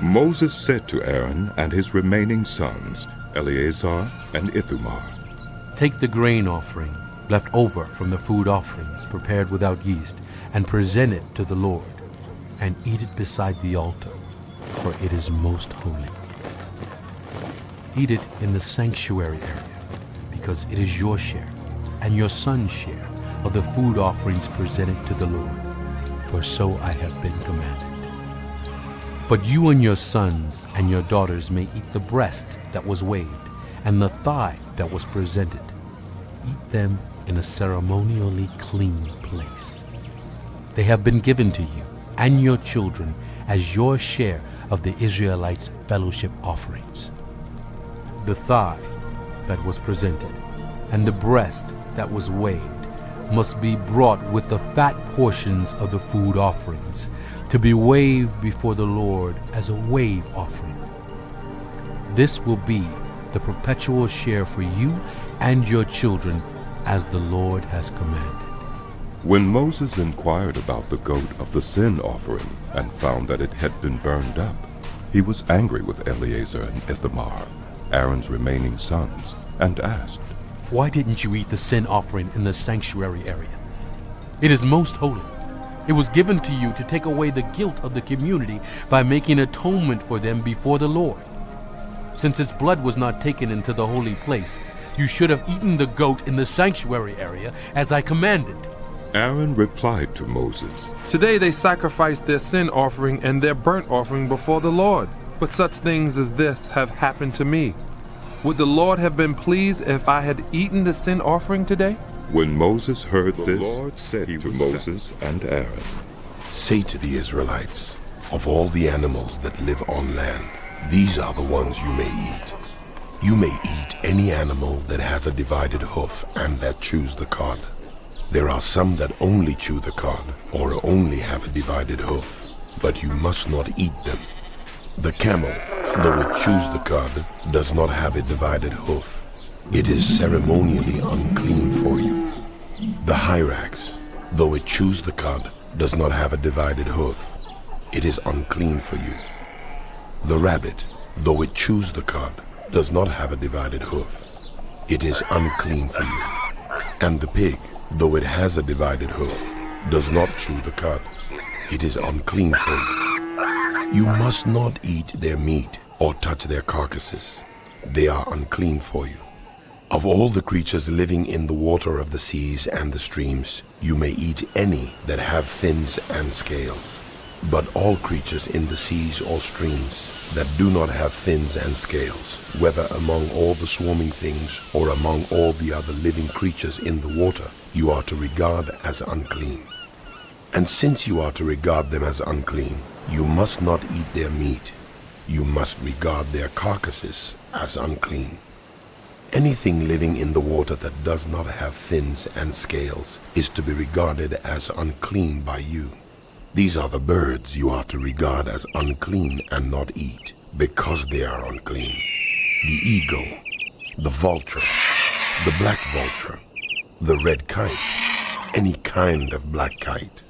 [SPEAKER 1] Moses said to Aaron and his remaining sons, Eleazar and Ithamar,
[SPEAKER 3] "Take the grain offering left over from the food offerings prepared without yeast, and present it to the Lord, and eat it beside the altar, for it is most holy. Eat it in the sanctuary area, because it is your share and your son's share of the food offerings presented to the Lord, for so I have been commanded. But you and your sons and your daughters may eat the breast that was waved and the thigh that was presented. Eat them in a ceremonially clean place. They have been given to you and your children as your share of the Israelites' fellowship offerings. The thigh that was presented and the breast that was waved must be brought with the fat portions of the food offerings, to be waved before the Lord as a wave offering. This will be the perpetual share for you and your children, as the Lord has commanded."
[SPEAKER 1] When Moses inquired about the goat of the sin offering and found that it had been burned up, he was angry with Eleazar and Ithamar, Aaron's remaining sons, and asked,
[SPEAKER 3] "Why didn't you eat the sin offering in the sanctuary area? It is most holy. It was given to you to take away the guilt of the community by making atonement for them before the Lord. Since its blood was not taken into the holy place, you should have eaten the goat in the sanctuary area as I commanded."
[SPEAKER 1] Aaron replied to Moses,
[SPEAKER 4] Today they sacrificed their sin offering and their burnt offering before the Lord. But such things as this have happened to me. Would the Lord have been pleased if I had eaten the sin offering today?
[SPEAKER 1] When Moses heard this, the Lord said to Moses and Aaron,
[SPEAKER 2] "Say to the Israelites, of all the animals that live on land, these are the ones you may eat. You may eat any animal that has a divided hoof and that chews the cud. There are some that only chew the cud or only have a divided hoof, but you must not eat them. The camel, though it chews the cud, does not have a divided hoof. It is ceremonially unclean for you. The hyrax, though it chews the cud, does not have a divided hoof. It is unclean for you. The rabbit, though it chews the cud, does not have a divided hoof. It is unclean for you. And the pig, though it has a divided hoof, does not chew the cud. It is unclean for you. You must not eat their meat or touch their carcasses. They are unclean for you. Of all the creatures living in the water of the seas and the streams, you may eat any that have fins and scales. But all creatures in the seas or streams that do not have fins and scales, whether among all the swarming things or among all the other living creatures in the water, you are to regard as unclean. And since you are to regard them as unclean, you must not eat their meat. You must regard their carcasses as unclean. Anything living in the water that does not have fins and scales is to be regarded as unclean by you. These are the birds you are to regard as unclean and not eat, because they are unclean: the eagle, the vulture, the black vulture, the red kite, any kind of black kite,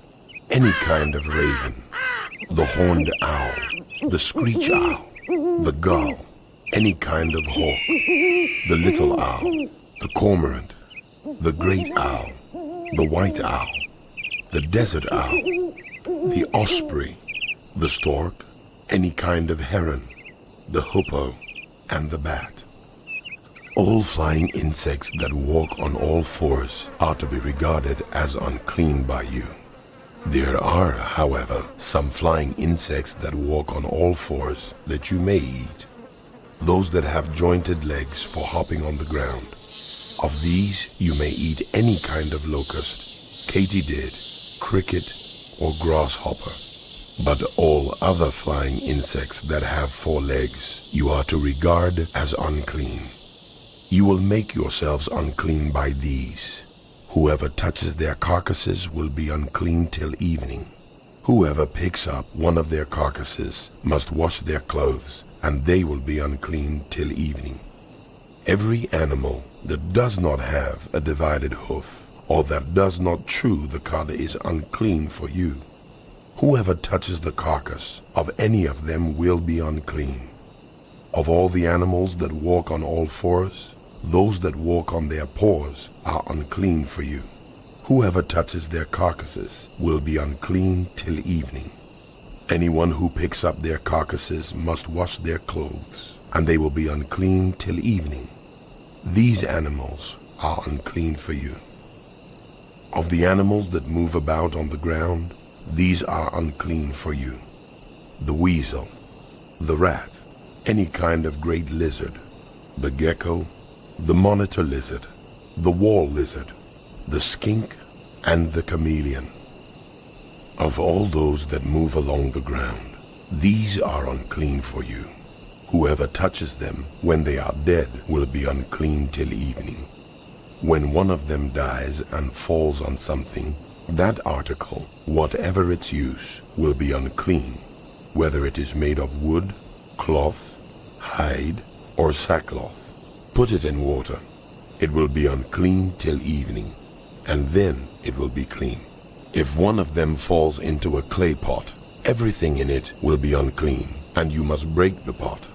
[SPEAKER 2] any kind of raven, the horned owl, the screech owl, the gull, any kind of hawk, the little owl, the cormorant, the great owl, the white owl, the desert owl, the osprey, the stork, any kind of heron, the hoopoe, and the bat. All flying insects that walk on all fours are to be regarded as unclean by you. There are, however, some flying insects that walk on all fours that you may eat. Those that have jointed legs for hopping on the ground. Of these you may eat any kind of locust, katydid, cricket, or grasshopper. But all other flying insects that have 4 legs you are to regard as unclean. You will make yourselves unclean by these. Whoever touches their carcasses will be unclean till evening. Whoever picks up one of their carcasses must wash their clothes, and they will be unclean till evening. Every animal that does not have a divided hoof, or that does not chew the cud, is unclean for you. Whoever touches the carcass of any of them will be unclean. Of all the animals that walk on all fours, those that walk on their paws are unclean for you. Whoever touches their carcasses will be unclean till evening. Anyone who picks up their carcasses must wash their clothes, and they will be unclean till evening. These animals are unclean for you. Of the animals that move about on the ground, these are unclean for you: the weasel, the rat, any kind of great lizard, the gecko, the monitor lizard, the wall lizard, the skink, and the chameleon. Of all those that move along the ground, these are unclean for you. Whoever touches them when they are dead will be unclean till evening. When one of them dies and falls on something, that article, whatever its use, will be unclean, whether it is made of wood, cloth, hide, or sackcloth. Put it in water. It will be unclean till evening, and then it will be clean. If one of them falls into a clay pot, everything in it will be unclean, and you must break the pot.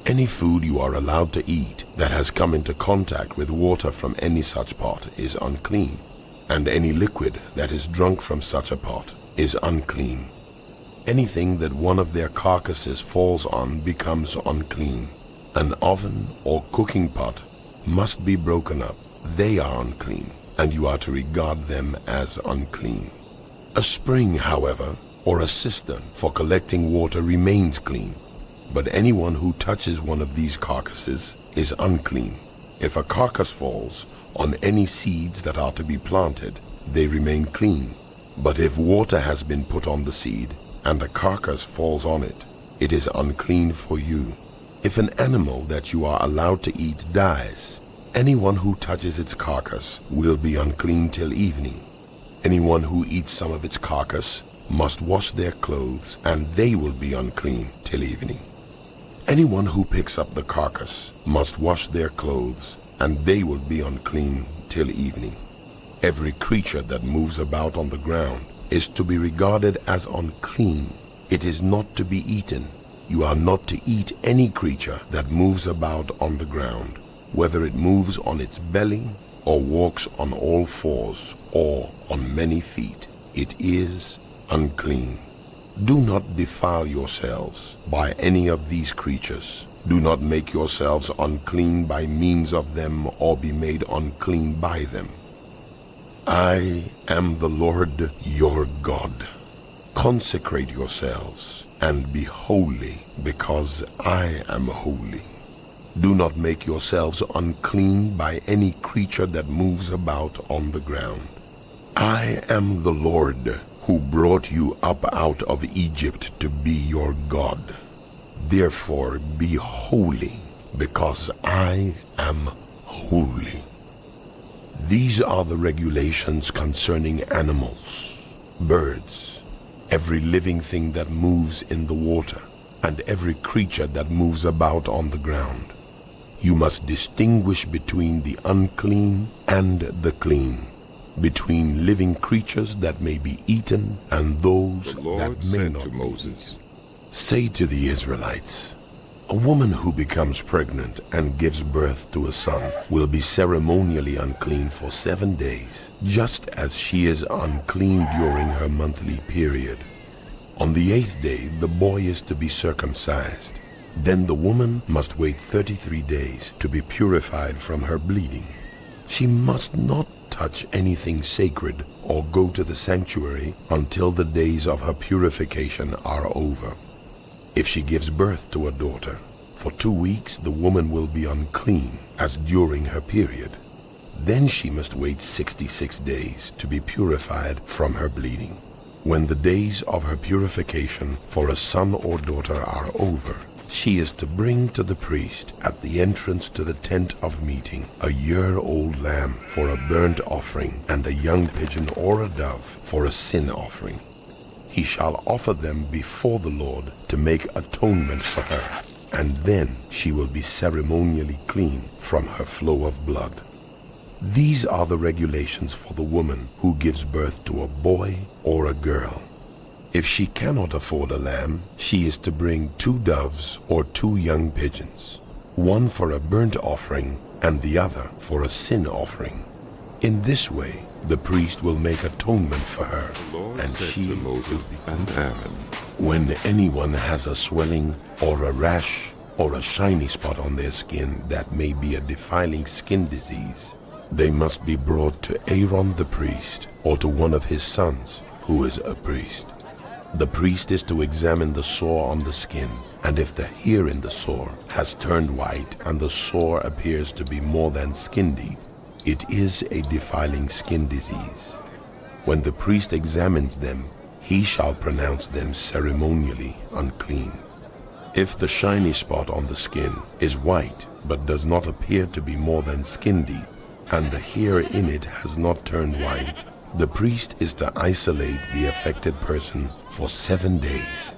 [SPEAKER 2] Any food you are allowed to eat that has come into contact with water from any such pot is unclean, and any liquid that is drunk from such a pot is unclean. Anything that one of their carcasses falls on becomes unclean. An oven or cooking pot must be broken up. They are unclean, and you are to regard them as unclean. A spring, however, or a cistern for collecting water remains clean, but anyone who touches one of these carcasses is unclean. If a carcass falls on any seeds that are to be planted, they remain clean. But if water has been put on the seed, and a carcass falls on it, it is unclean for you. If an animal that you are allowed to eat dies, anyone who touches its carcass will be unclean till evening. Anyone who eats some of its carcass must wash their clothes, and they will be unclean till evening. Anyone who picks up the carcass must wash their clothes, and they will be unclean till evening. Every creature that moves about on the ground is to be regarded as unclean. It is not to be eaten. You are not to eat any creature that moves about on the ground, whether it moves on its belly, or walks on all fours, or on many feet. It is unclean. Do not defile yourselves by any of these creatures. Do not make yourselves unclean by means of them, or be made unclean by them. I am the Lord your God. Consecrate yourselves and be holy, because I am holy. Do not make yourselves unclean by any creature that moves about on the ground. I am the Lord who brought you up out of Egypt to be your God. Therefore be holy, because I am holy. These are the regulations concerning animals, birds, every living thing that moves in the water, and every creature that moves about on the ground. You must distinguish between the unclean and the clean, between living creatures that may be eaten and those
[SPEAKER 1] The Lord
[SPEAKER 2] that may
[SPEAKER 1] said
[SPEAKER 2] not
[SPEAKER 1] to
[SPEAKER 2] be
[SPEAKER 1] Moses,
[SPEAKER 2] eaten. Say to the Israelites, a woman who becomes pregnant and gives birth to a son will be ceremonially unclean for 7 days, just as she is unclean during her monthly period. On the 8th day, the boy is to be circumcised. Then the woman must wait 33 days to be purified from her bleeding. She must not touch anything sacred or go to the sanctuary until the days of her purification are over. If she gives birth to a daughter, for 2 weeks the woman will be unclean as during her period. Then she must wait 66 days to be purified from her bleeding. When the days of her purification for a son or daughter are over, she is to bring to the priest at the entrance to the tent of meeting a year-old lamb for a burnt offering and a young pigeon or a dove for a sin offering. He shall offer them before the Lord to make atonement for her, and then she will be ceremonially clean from her flow of blood. These are the regulations for the woman who gives birth to a boy or a girl. If she cannot afford a lamb, she is to bring 2 doves or 2 young pigeons, one for a burnt offering and the other for a sin offering. In this way, the priest will make atonement for her,
[SPEAKER 1] The Lord
[SPEAKER 2] and
[SPEAKER 1] said
[SPEAKER 2] she
[SPEAKER 1] to Moses and Aaron,
[SPEAKER 2] When anyone has a swelling or a rash or a shiny spot on their skin that may be a defiling skin disease, they must be brought to Aaron the priest or to one of his sons who is a priest. The priest is to examine the sore on the skin, and if the hair in the sore has turned white and the sore appears to be more than skin deep, it is a defiling skin disease. When the priest examines them, he shall pronounce them ceremonially unclean. If the shiny spot on the skin is white but does not appear to be more than skin deep, and the hair in it has not turned white, the priest is to isolate the affected person for 7 days.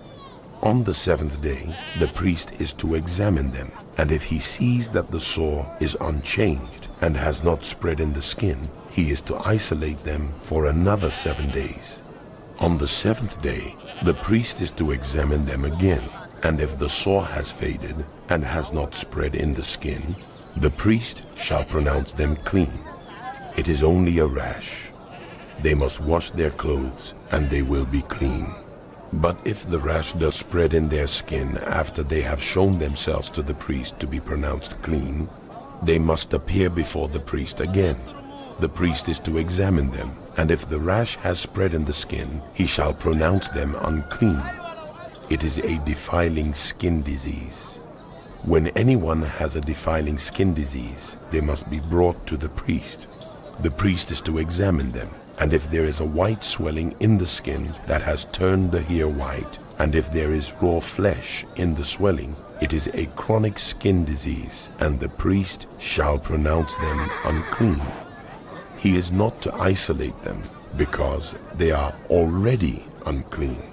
[SPEAKER 2] On the 7th day, the priest is to examine them, and if he sees that the sore is unchanged and has not spread in the skin, he is to isolate them for another 7 days. On the 7th day, the priest is to examine them again, and if the sore has faded and has not spread in the skin, the priest shall pronounce them clean. It is only a rash. They must wash their clothes, and they will be clean. But if the rash does spread in their skin after they have shown themselves to the priest to be pronounced clean, they must appear before the priest again. The priest is to examine them, and if the rash has spread in the skin, he shall pronounce them unclean. It is a defiling skin disease. When anyone has a defiling skin disease, they must be brought to the priest. The priest is to examine them, and if there is a white swelling in the skin that has turned the hair white, and if there is raw flesh in the swelling, it is a chronic skin disease, and the priest shall pronounce them unclean. He is not to isolate them, because they are already unclean.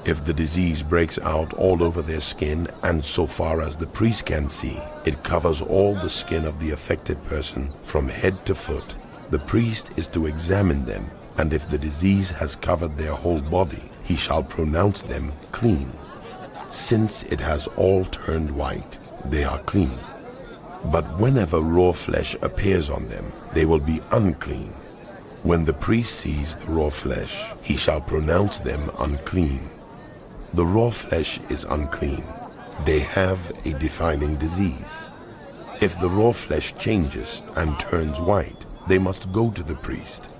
[SPEAKER 2] If the disease breaks out all over their skin, and so far as the priest can see, it covers all the skin of the affected person from head to foot, the priest is to examine them, and if the disease has covered their whole body, he shall pronounce them clean. Since it has all turned white, they are clean. But whenever raw flesh appears on them, they will be unclean. When the priest sees the raw flesh, he shall pronounce them unclean. The raw flesh is unclean. They have a defiling disease. If the raw flesh changes and turns white, they must go to the priest.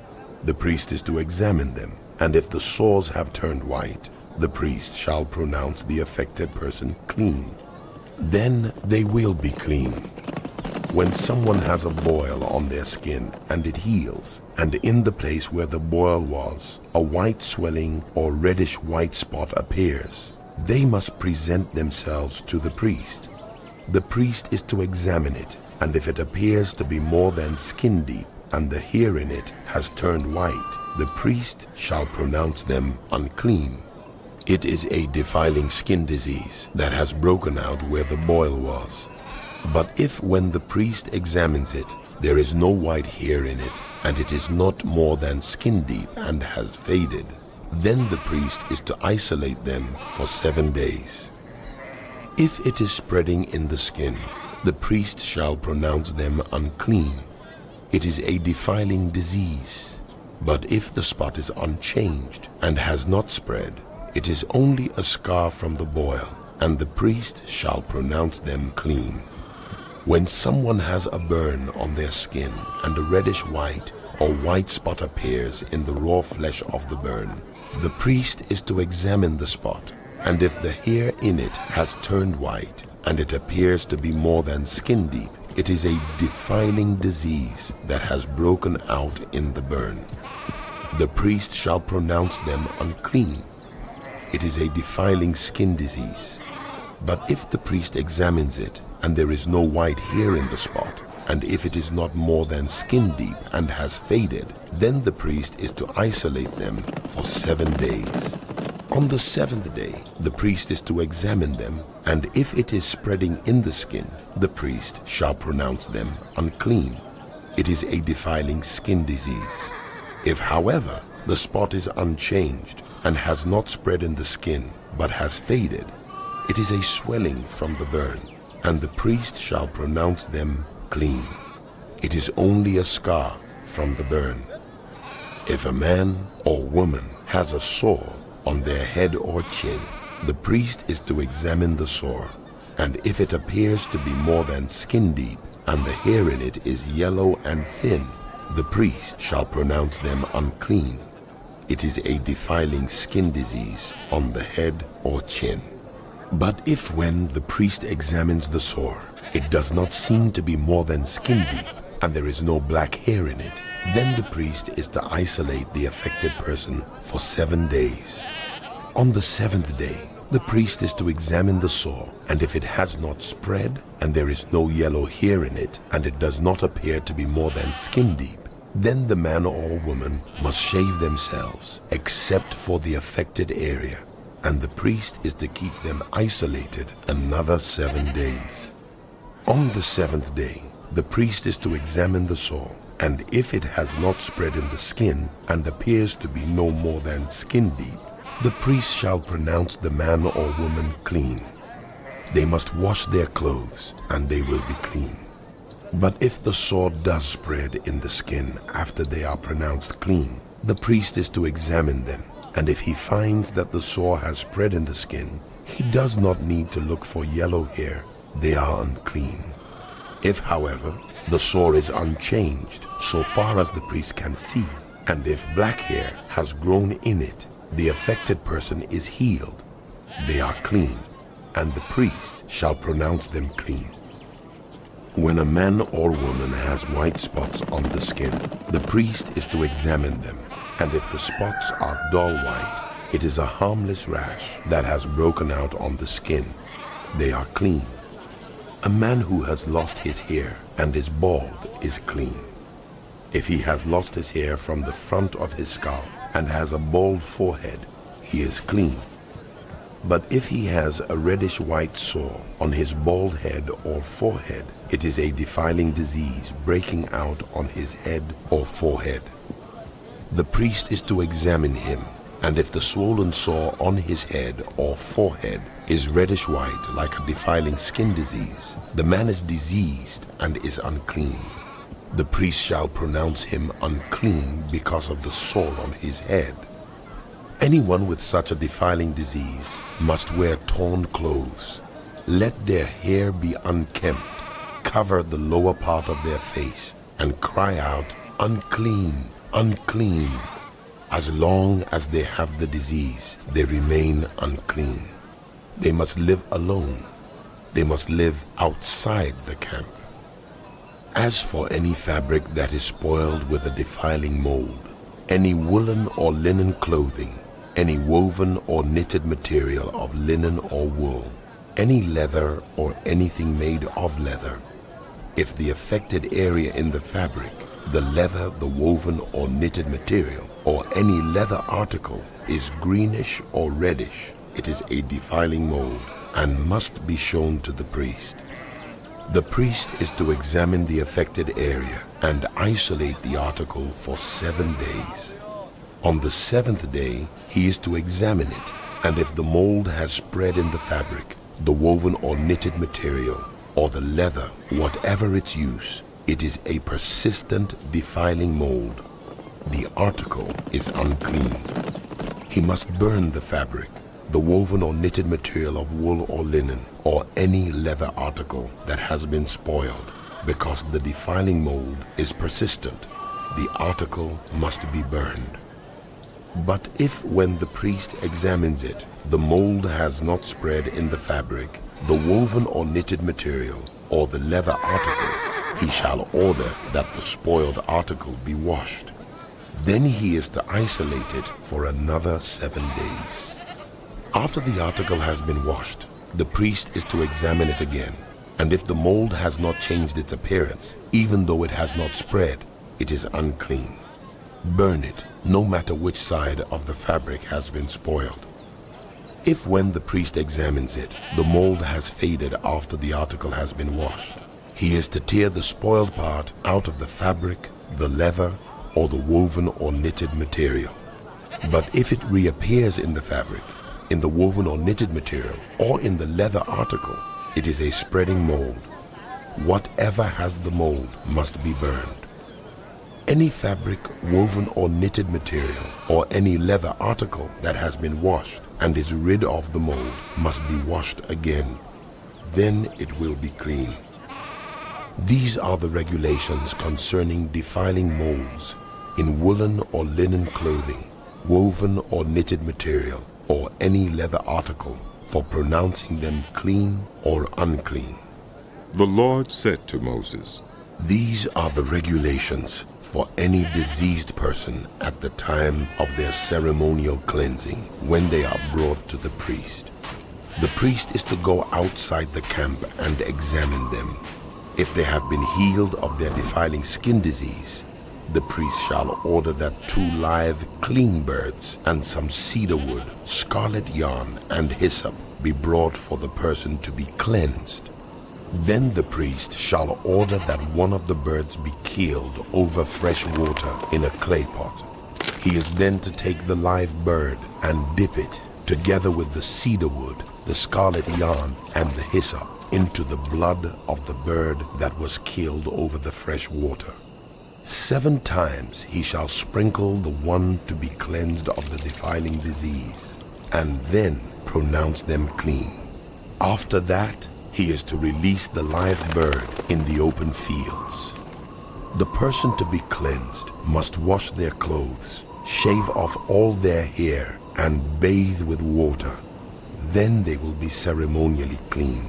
[SPEAKER 2] The priest is to examine them, and if the sores have turned white, the priest shall pronounce the affected person clean. Then they will be clean. When someone has a boil on their skin and it heals, and in the place where the boil was, a white swelling or reddish white spot appears, they must present themselves to the priest. The priest is to examine it, and if it appears to be more than skin deep, and the hair in it has turned white, the priest shall pronounce them unclean. It is a defiling skin disease that has broken out where the boil was. But if when the priest examines it, there is no white hair in it, and it is not more than skin deep and has faded, then the priest is to isolate them for 7 days. If it is spreading in the skin, the priest shall pronounce them unclean. It is a defiling disease. But if the spot is unchanged and has not spread, it is only a scar from the boil, and the priest shall pronounce them clean. When someone has a burn on their skin and a reddish white or white spot appears in the raw flesh of the burn, the priest is to examine the spot, and if the hair in it has turned white, and it appears to be more than skin deep, it is a defiling disease that has broken out in the burn. The priest shall pronounce them unclean. It is a defiling skin disease. But if the priest examines it, and there is no white hair in the spot, and if it is not more than skin deep and has faded, then the priest is to isolate them for 7 days. On the 7th day, the priest is to examine them, and if it is spreading in the skin, the priest shall pronounce them unclean. It is a defiling skin disease. If, however, the spot is unchanged and has not spread in the skin, but has faded, it is a swelling from the burn, and the priest shall pronounce them clean. It is only a scar from the burn. If a man or woman has a sore on their head or chin, the priest is to examine the sore, and if it appears to be more than skin deep, and the hair in it is yellow and thin, the priest shall pronounce them unclean. It is a defiling skin disease on the head or chin. But if when the priest examines the sore, it does not seem to be more than skin deep, and there is no black hair in it, then the priest is to isolate the affected person for 7 days. On the 7th day, the priest is to examine the sore, and if it has not spread, and there is no yellow hair in it, and it does not appear to be more than skin deep, then the man or woman must shave themselves, except for the affected area, and the priest is to keep them isolated another 7 days. On the 7th day, the priest is to examine the sore, and if it has not spread in the skin and appears to be no more than skin deep, the priest shall pronounce the man or woman clean. They must wash their clothes, and they will be clean. But if the sore does spread in the skin after they are pronounced clean, the priest is to examine them, and if he finds that the sore has spread in the skin, he does not need to look for yellow hair. They are unclean. If, however, the sore is unchanged so far as the priest can see, and if black hair has grown in it, the affected person is healed. They are clean, and the priest shall pronounce them clean. When a man or woman has white spots on the skin, the priest is to examine them, and if the spots are dull white, it is a harmless rash that has broken out on the skin. They are clean. A man who has lost his hair and is bald is clean. If he has lost his hair from the front of his scalp and has a bald forehead, he is clean. But if he has a reddish-white sore on his bald head or forehead, it is a defiling disease breaking out on his head or forehead. The priest is to examine him, and if the swollen sore on his head or forehead is reddish-white like a defiling skin disease, the man is diseased and is unclean. The priest shall pronounce him unclean because of the sore on his head. Anyone with such a defiling disease must wear torn clothes. Let their hair be unkempt, cover the lower part of their face, and cry out, "Unclean, unclean." As long as they have the disease, they remain unclean. They must live alone. They must live outside the camp. As for any fabric that is spoiled with a defiling mold, any woolen or linen clothing, any woven or knitted material of linen or wool, any leather or anything made of leather, if the affected area in the fabric, the leather, the woven or knitted material, or any leather article is greenish or reddish, it is a defiling mold and must be shown to the priest. The priest is to examine the affected area and isolate the article for 7 days. On the 7th day, he is to examine it, and if the mold has spread in the fabric, the woven or knitted material, or the leather, whatever its use, it is a persistent defiling mold. The article is unclean. He must burn the fabric, the woven or knitted material of wool or linen, or any leather article that has been spoiled, because the defiling mold is persistent. the article must be burned. But if when the priest examines it, the mold has not spread in the fabric, the woven or knitted material, or the leather article, he shall order that the spoiled article be washed. Then he is to isolate it for another 7 days. After the article has been washed, the priest is to examine it again, and if the mold has not changed its appearance, even though it has not spread, it is unclean. Burn it, no matter which side of the fabric has been spoiled. If when the priest examines it, the mold has faded after the article has been washed, he is to tear the spoiled part out of the fabric, the leather, or the woven or knitted material. But if it reappears in the fabric, in the woven or knitted material, or in the leather article, it is a spreading mold. Whatever has the mold must be burned. Any fabric, woven or knitted material, or any leather article that has been washed and is rid of the mold must be washed again. Then it will be clean. These are the regulations concerning defiling molds in woolen or linen clothing, woven or knitted material, or any leather article, for pronouncing them clean or unclean.
[SPEAKER 1] The Lord said to Moses,
[SPEAKER 2] These are the regulations for any diseased person at the time of their ceremonial cleansing when they are brought to the priest. The priest is to go outside the camp and examine them. If they have been healed of their defiling skin disease, the priest shall order that 2 live, clean birds and some cedar wood, scarlet yarn, and hyssop be brought for the person to be cleansed. Then the priest shall order that one of the birds be killed over fresh water in a clay pot. He is then to take the live bird and dip it, together with the cedar wood, the scarlet yarn, and the hyssop, into the blood of the bird that was killed over the fresh water. 7 times he shall sprinkle the one to be cleansed of the defiling disease, and then pronounce them clean. After that, he is to release the live bird in the open fields. The person to be cleansed must wash their clothes, shave off all their hair, and bathe with water. Then they will be ceremonially clean.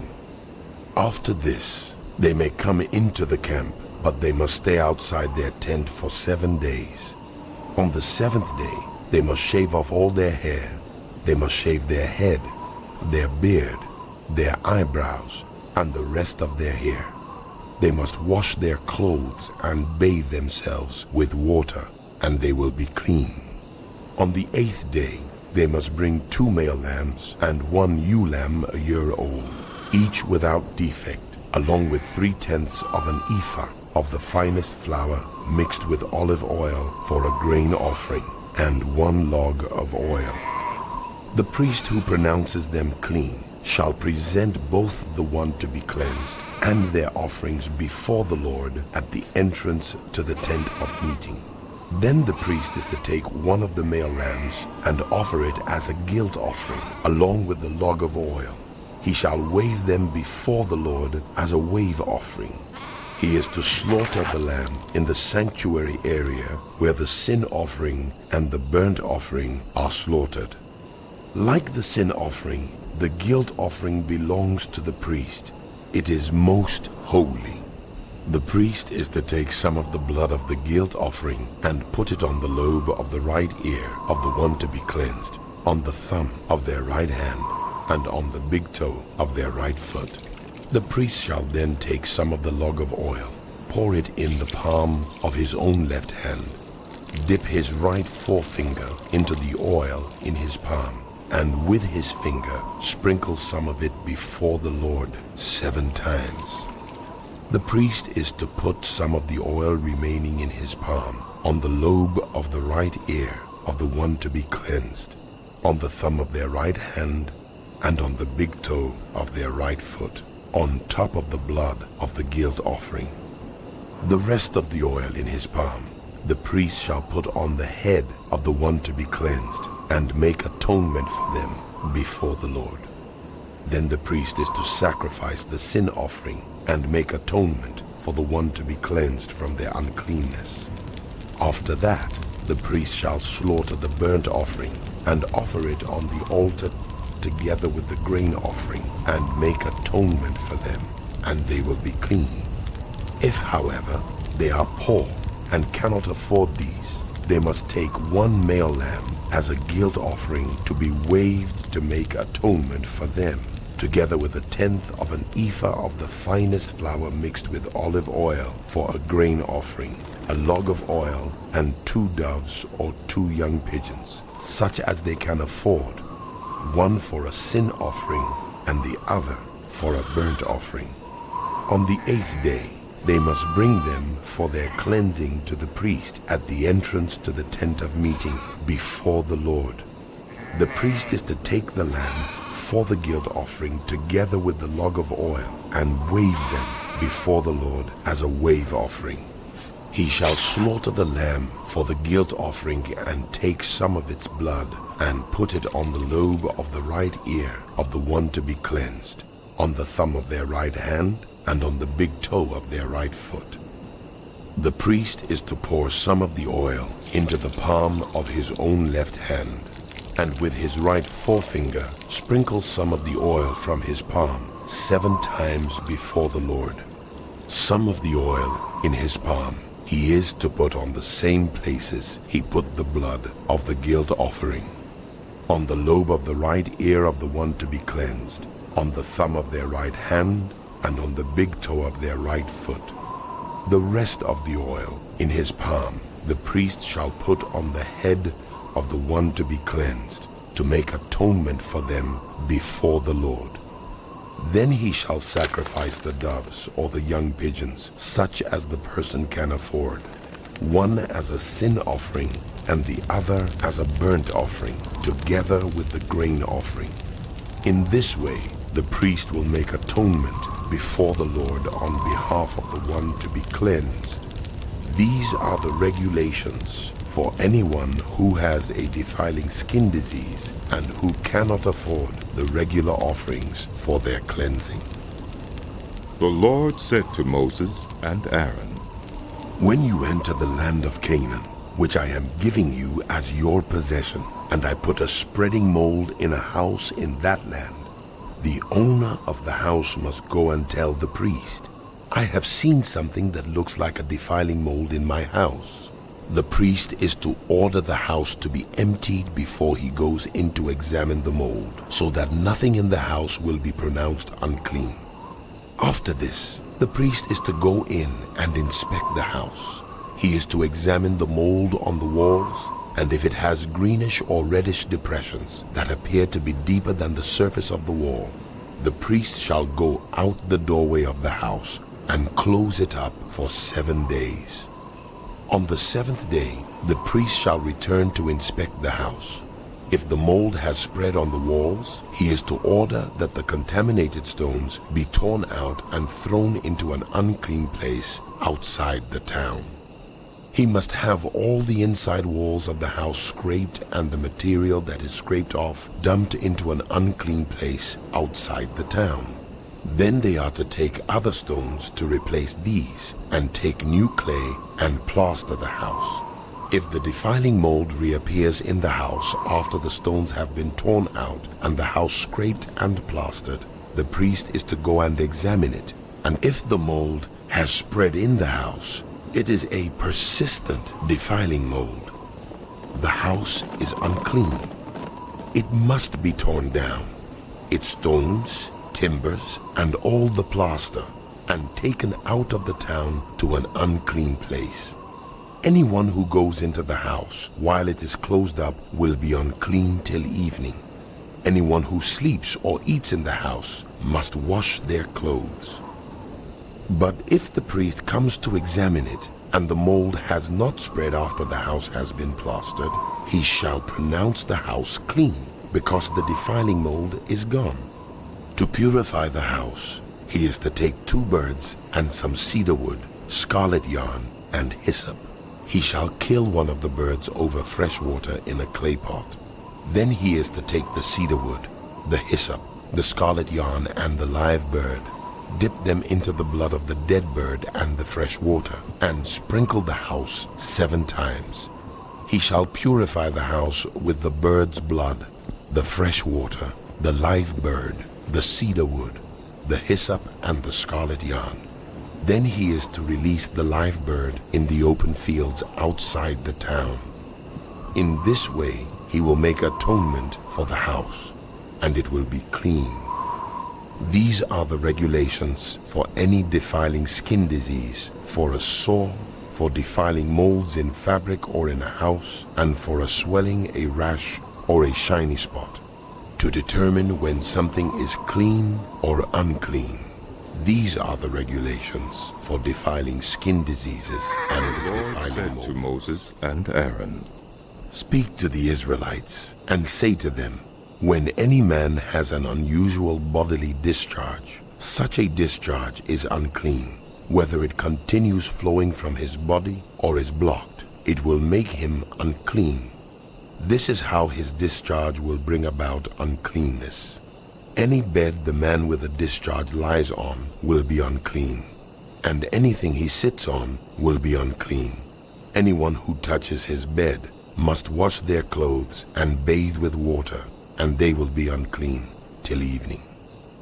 [SPEAKER 2] After this, they may come into the camp, but they must stay outside their tent for 7 days. On the 7th day, they must shave off all their hair. They must shave their head, their beard, their eyebrows, and the rest of their hair. They must wash their clothes and bathe themselves with water, and they will be clean. On the 8th day, they must bring 2 male lambs and 1 ewe lamb a year old, each without defect, along with 3/10 of an ephah of the finest flour mixed with olive oil for a grain offering, and 1 log of oil. The priest who pronounces them clean shall present both the one to be cleansed and their offerings before the Lord at the entrance to the tent of meeting. Then the priest is to take 1 of the male lambs and offer it as a guilt offering, along with the log of oil. He shall wave them before the Lord as a wave offering. He is to slaughter the lamb in the sanctuary area where the sin offering and the burnt offering are slaughtered. Like the sin offering, the guilt offering belongs to the priest. It is most holy. The priest is to take some of the blood of the guilt offering and put it on the lobe of the right ear of the one to be cleansed, on the thumb of their right hand, and on the big toe of their right foot. The priest shall then take some of the log of oil, pour it in the palm of his own left hand, dip his right forefinger into the oil in his palm, and with his finger sprinkle some of it before the Lord 7 times. The priest is to put some of the oil remaining in his palm on the lobe of the right ear of the one to be cleansed, on the thumb of their right hand, and on the big toe of their right foot, on top of the blood of the guilt offering. The rest of the oil in his palm the priest shall put on the head of the one to be cleansed, and make atonement for them before the Lord. Then the priest is to sacrifice the sin offering and make atonement for the one to be cleansed from their uncleanness. After that, the priest shall slaughter the burnt offering and offer it on the altar together with the grain offering and make atonement for them, and they will be clean. If, however, they are poor and cannot afford these, they must take one male lamb as a guilt offering to be waved to make atonement for them, together with 1/10 of an ephah of the finest flour mixed with olive oil for a grain offering, a log of oil, and 2 doves or 2 young pigeons, such as they can afford, one for a sin offering and the other for a burnt offering. On the 8th day, they must bring them for their cleansing to the priest at the entrance to the tent of meeting before the Lord. The priest is to take the lamb for the guilt offering together with the log of oil and wave them before the Lord as a wave offering. He shall slaughter the lamb for the guilt offering and take some of its blood and put it on the lobe of the right ear of the one to be cleansed, on the thumb of their right hand, and on the big toe of their right foot. The priest is to pour some of the oil into the palm of his own left hand, and with his right forefinger sprinkle some of the oil from his palm 7 times before the Lord. Some of the oil in his palm he is to put on the same places he put the blood of the guilt offering, on the lobe of the right ear of the one to be cleansed, on the thumb of their right hand, and on the big toe of their right foot. The rest of the oil in his palm the priest shall put on the head of the one to be cleansed, to make atonement for them before the Lord. Then he shall sacrifice the doves or the young pigeons, such as the person can afford, one as a sin offering and the other as a burnt offering, together with the grain offering. In this way, the priest will make atonement before the Lord on behalf of the one to be cleansed. These are the regulations for anyone who has a defiling skin disease and who cannot afford the regular offerings for their cleansing.
[SPEAKER 1] The Lord said to Moses and Aaron,
[SPEAKER 2] When you enter the land of Canaan, which I am giving you as your possession, and I put a spreading mold in a house in that land, the owner of the house must go and tell the priest, I have seen something that looks like a defiling mold in my house. The priest is to order the house to be emptied before he goes in to examine the mold, so that nothing in the house will be pronounced unclean. After this, the priest is to go in and inspect the house. He is to examine the mold on the walls, and if it has greenish or reddish depressions that appear to be deeper than the surface of the wall, the priest shall go out the doorway of the house and close it up for 7 days. On the 7th day, the priest shall return to inspect the house. If the mold has spread on the walls, he is to order that the contaminated stones be torn out and thrown into an unclean place outside the town. He must have all the inside walls of the house scraped and the material that is scraped off dumped into an unclean place outside the town. Then they are to take other stones to replace these, and take new clay and plaster the house. If the defiling mold reappears in the house after the stones have been torn out and the house scraped and plastered, the priest is to go and examine it. And if the mold has spread in the house, it is a persistent defiling mold. The house is unclean. It must be torn down, its stones, timbers, and all the plaster, and taken out of the town to an unclean place. Anyone who goes into the house while it is closed up will be unclean till evening. Anyone who sleeps or eats in the house must wash their clothes. But if the priest comes to examine it, and the mold has not spread after the house has been plastered, he shall pronounce the house clean, because the defiling mold is gone. To purify the house, he is to take 2 birds and some cedar wood, scarlet yarn, and hyssop. He shall kill one of the birds over fresh water in a clay pot. Then he is to take the cedar wood, the hyssop, the scarlet yarn, and the live bird, Dip them into the blood of the dead bird and the fresh water, and sprinkle the house 7 times. He shall purify the house with the bird's blood, the fresh water, the live bird, the cedar wood, the hyssop, and the scarlet yarn. Then he is to release the live bird in the open fields outside the town. In this way he will make atonement for the house, and it will be clean. These are the regulations for any defiling skin disease, for a sore, for defiling molds in fabric or in a house, and for a swelling, a rash, or a shiny spot, to determine when something is clean or unclean. These are the regulations for defiling skin diseases and
[SPEAKER 1] The Lord
[SPEAKER 2] defiling
[SPEAKER 1] said
[SPEAKER 2] molds.
[SPEAKER 1] to Moses and Aaron,
[SPEAKER 2] Speak to the Israelites and say to them, when any man has an unusual bodily discharge, such a discharge is unclean. Whether it continues flowing from his body or is blocked, it will make him unclean. This is how his discharge will bring about uncleanness. Any bed the man with a discharge lies on will be unclean, and anything he sits on will be unclean. Anyone who touches his bed must wash their clothes and bathe with water, and they will be unclean till evening.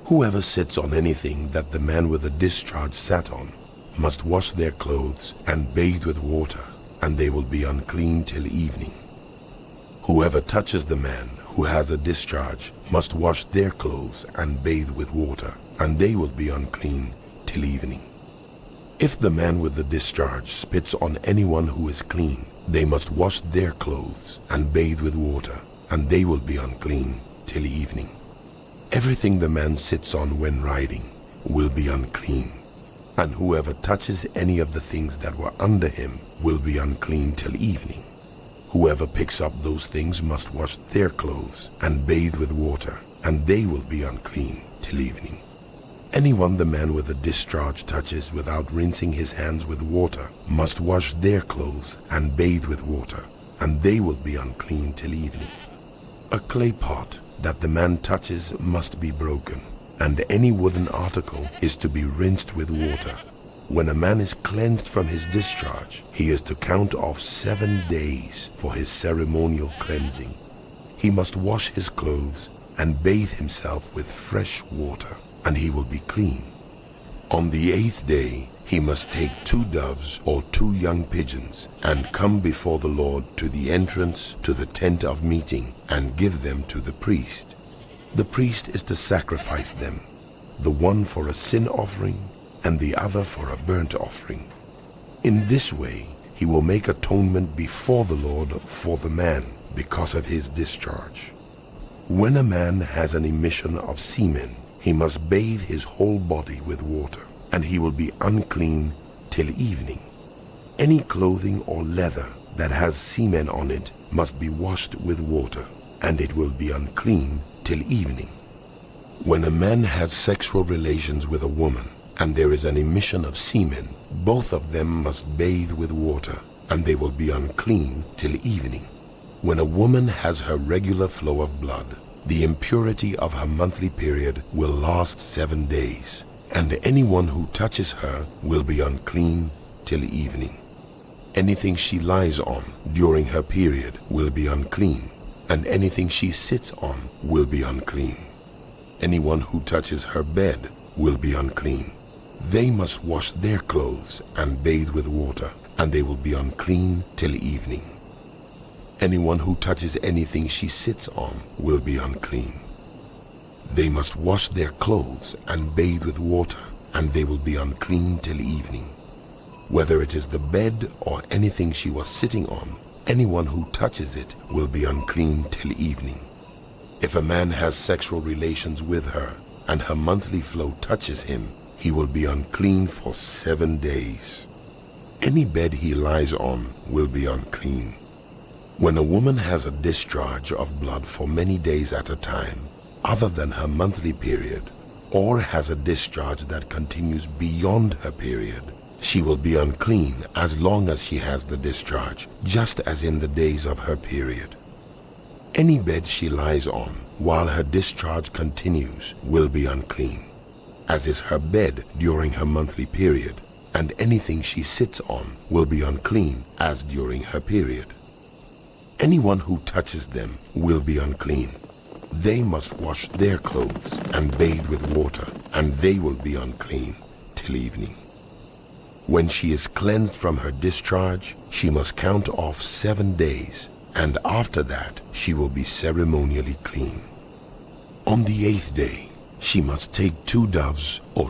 [SPEAKER 2] Whoever sits on anything that the man with a discharge sat on must wash their clothes and bathe with water, and they will be unclean till evening. Whoever touches the man who has a discharge must wash their clothes and bathe with water, and they will be unclean till evening. If the man with the discharge spits on anyone who is clean, they must wash their clothes and bathe with water, and they will be unclean till evening. Everything the man sits on when riding will be unclean, and whoever touches any of the things that were under him will be unclean till evening. Whoever picks up those things must wash their clothes and bathe with water, and they will be unclean till evening. Anyone the man with a discharge touches without rinsing his hands with water must wash their clothes and bathe with water, and they will be unclean till evening. A clay pot that the man touches must be broken, and any wooden article is to be rinsed with water. When a man is cleansed from his discharge, he is to count off 7 days for his ceremonial cleansing. He must wash his clothes and bathe himself with fresh water, and he will be clean. On the 8th day, he must take 2 doves or 2 young pigeons and come before the Lord to the entrance to the tent of meeting and give them to the priest. The priest is to sacrifice them, the one for a sin offering and the other for a burnt offering. In this way, he will make atonement before the Lord for the man because of his discharge. When a man has an emission of semen, he must bathe his whole body with water, and he will be unclean till evening. Any clothing or leather that has semen on it must be washed with water, and it will be unclean till evening. When a man has sexual relations with a woman, and there is an emission of semen, both of them must bathe with water, and they will be unclean till evening. When a woman has her regular flow of blood, the impurity of her monthly period will last 7 days, and anyone who touches her will be unclean till evening. Anything she lies on during her period will be unclean, and anything she sits on will be unclean. Anyone who touches her bed will be unclean. They must wash their clothes and bathe with water, and they will be unclean till evening. Anyone who touches anything she sits on will be unclean. They must wash their clothes and bathe with water, and they will be unclean till evening. Whether it is the bed or anything she was sitting on, anyone who touches it will be unclean till evening. If a man has sexual relations with her, and her monthly flow touches him, he will be unclean for 7 days. Any bed he lies on will be unclean. When a woman has a discharge of blood for many days at a time, other than her monthly period, or has a discharge that continues beyond her period, she will be unclean as long as she has the discharge, just as in the days of her period. Any bed she lies on while her discharge continues will be unclean. as is her bed during her monthly period, and anything she sits on will be unclean as during her period. Anyone who touches them will be unclean. They must wash their clothes and bathe with water, and they will be unclean till evening. When she is cleansed from her discharge, she must count off 7 days, and after that she will be ceremonially clean. On the 8th day, she must take 2 doves or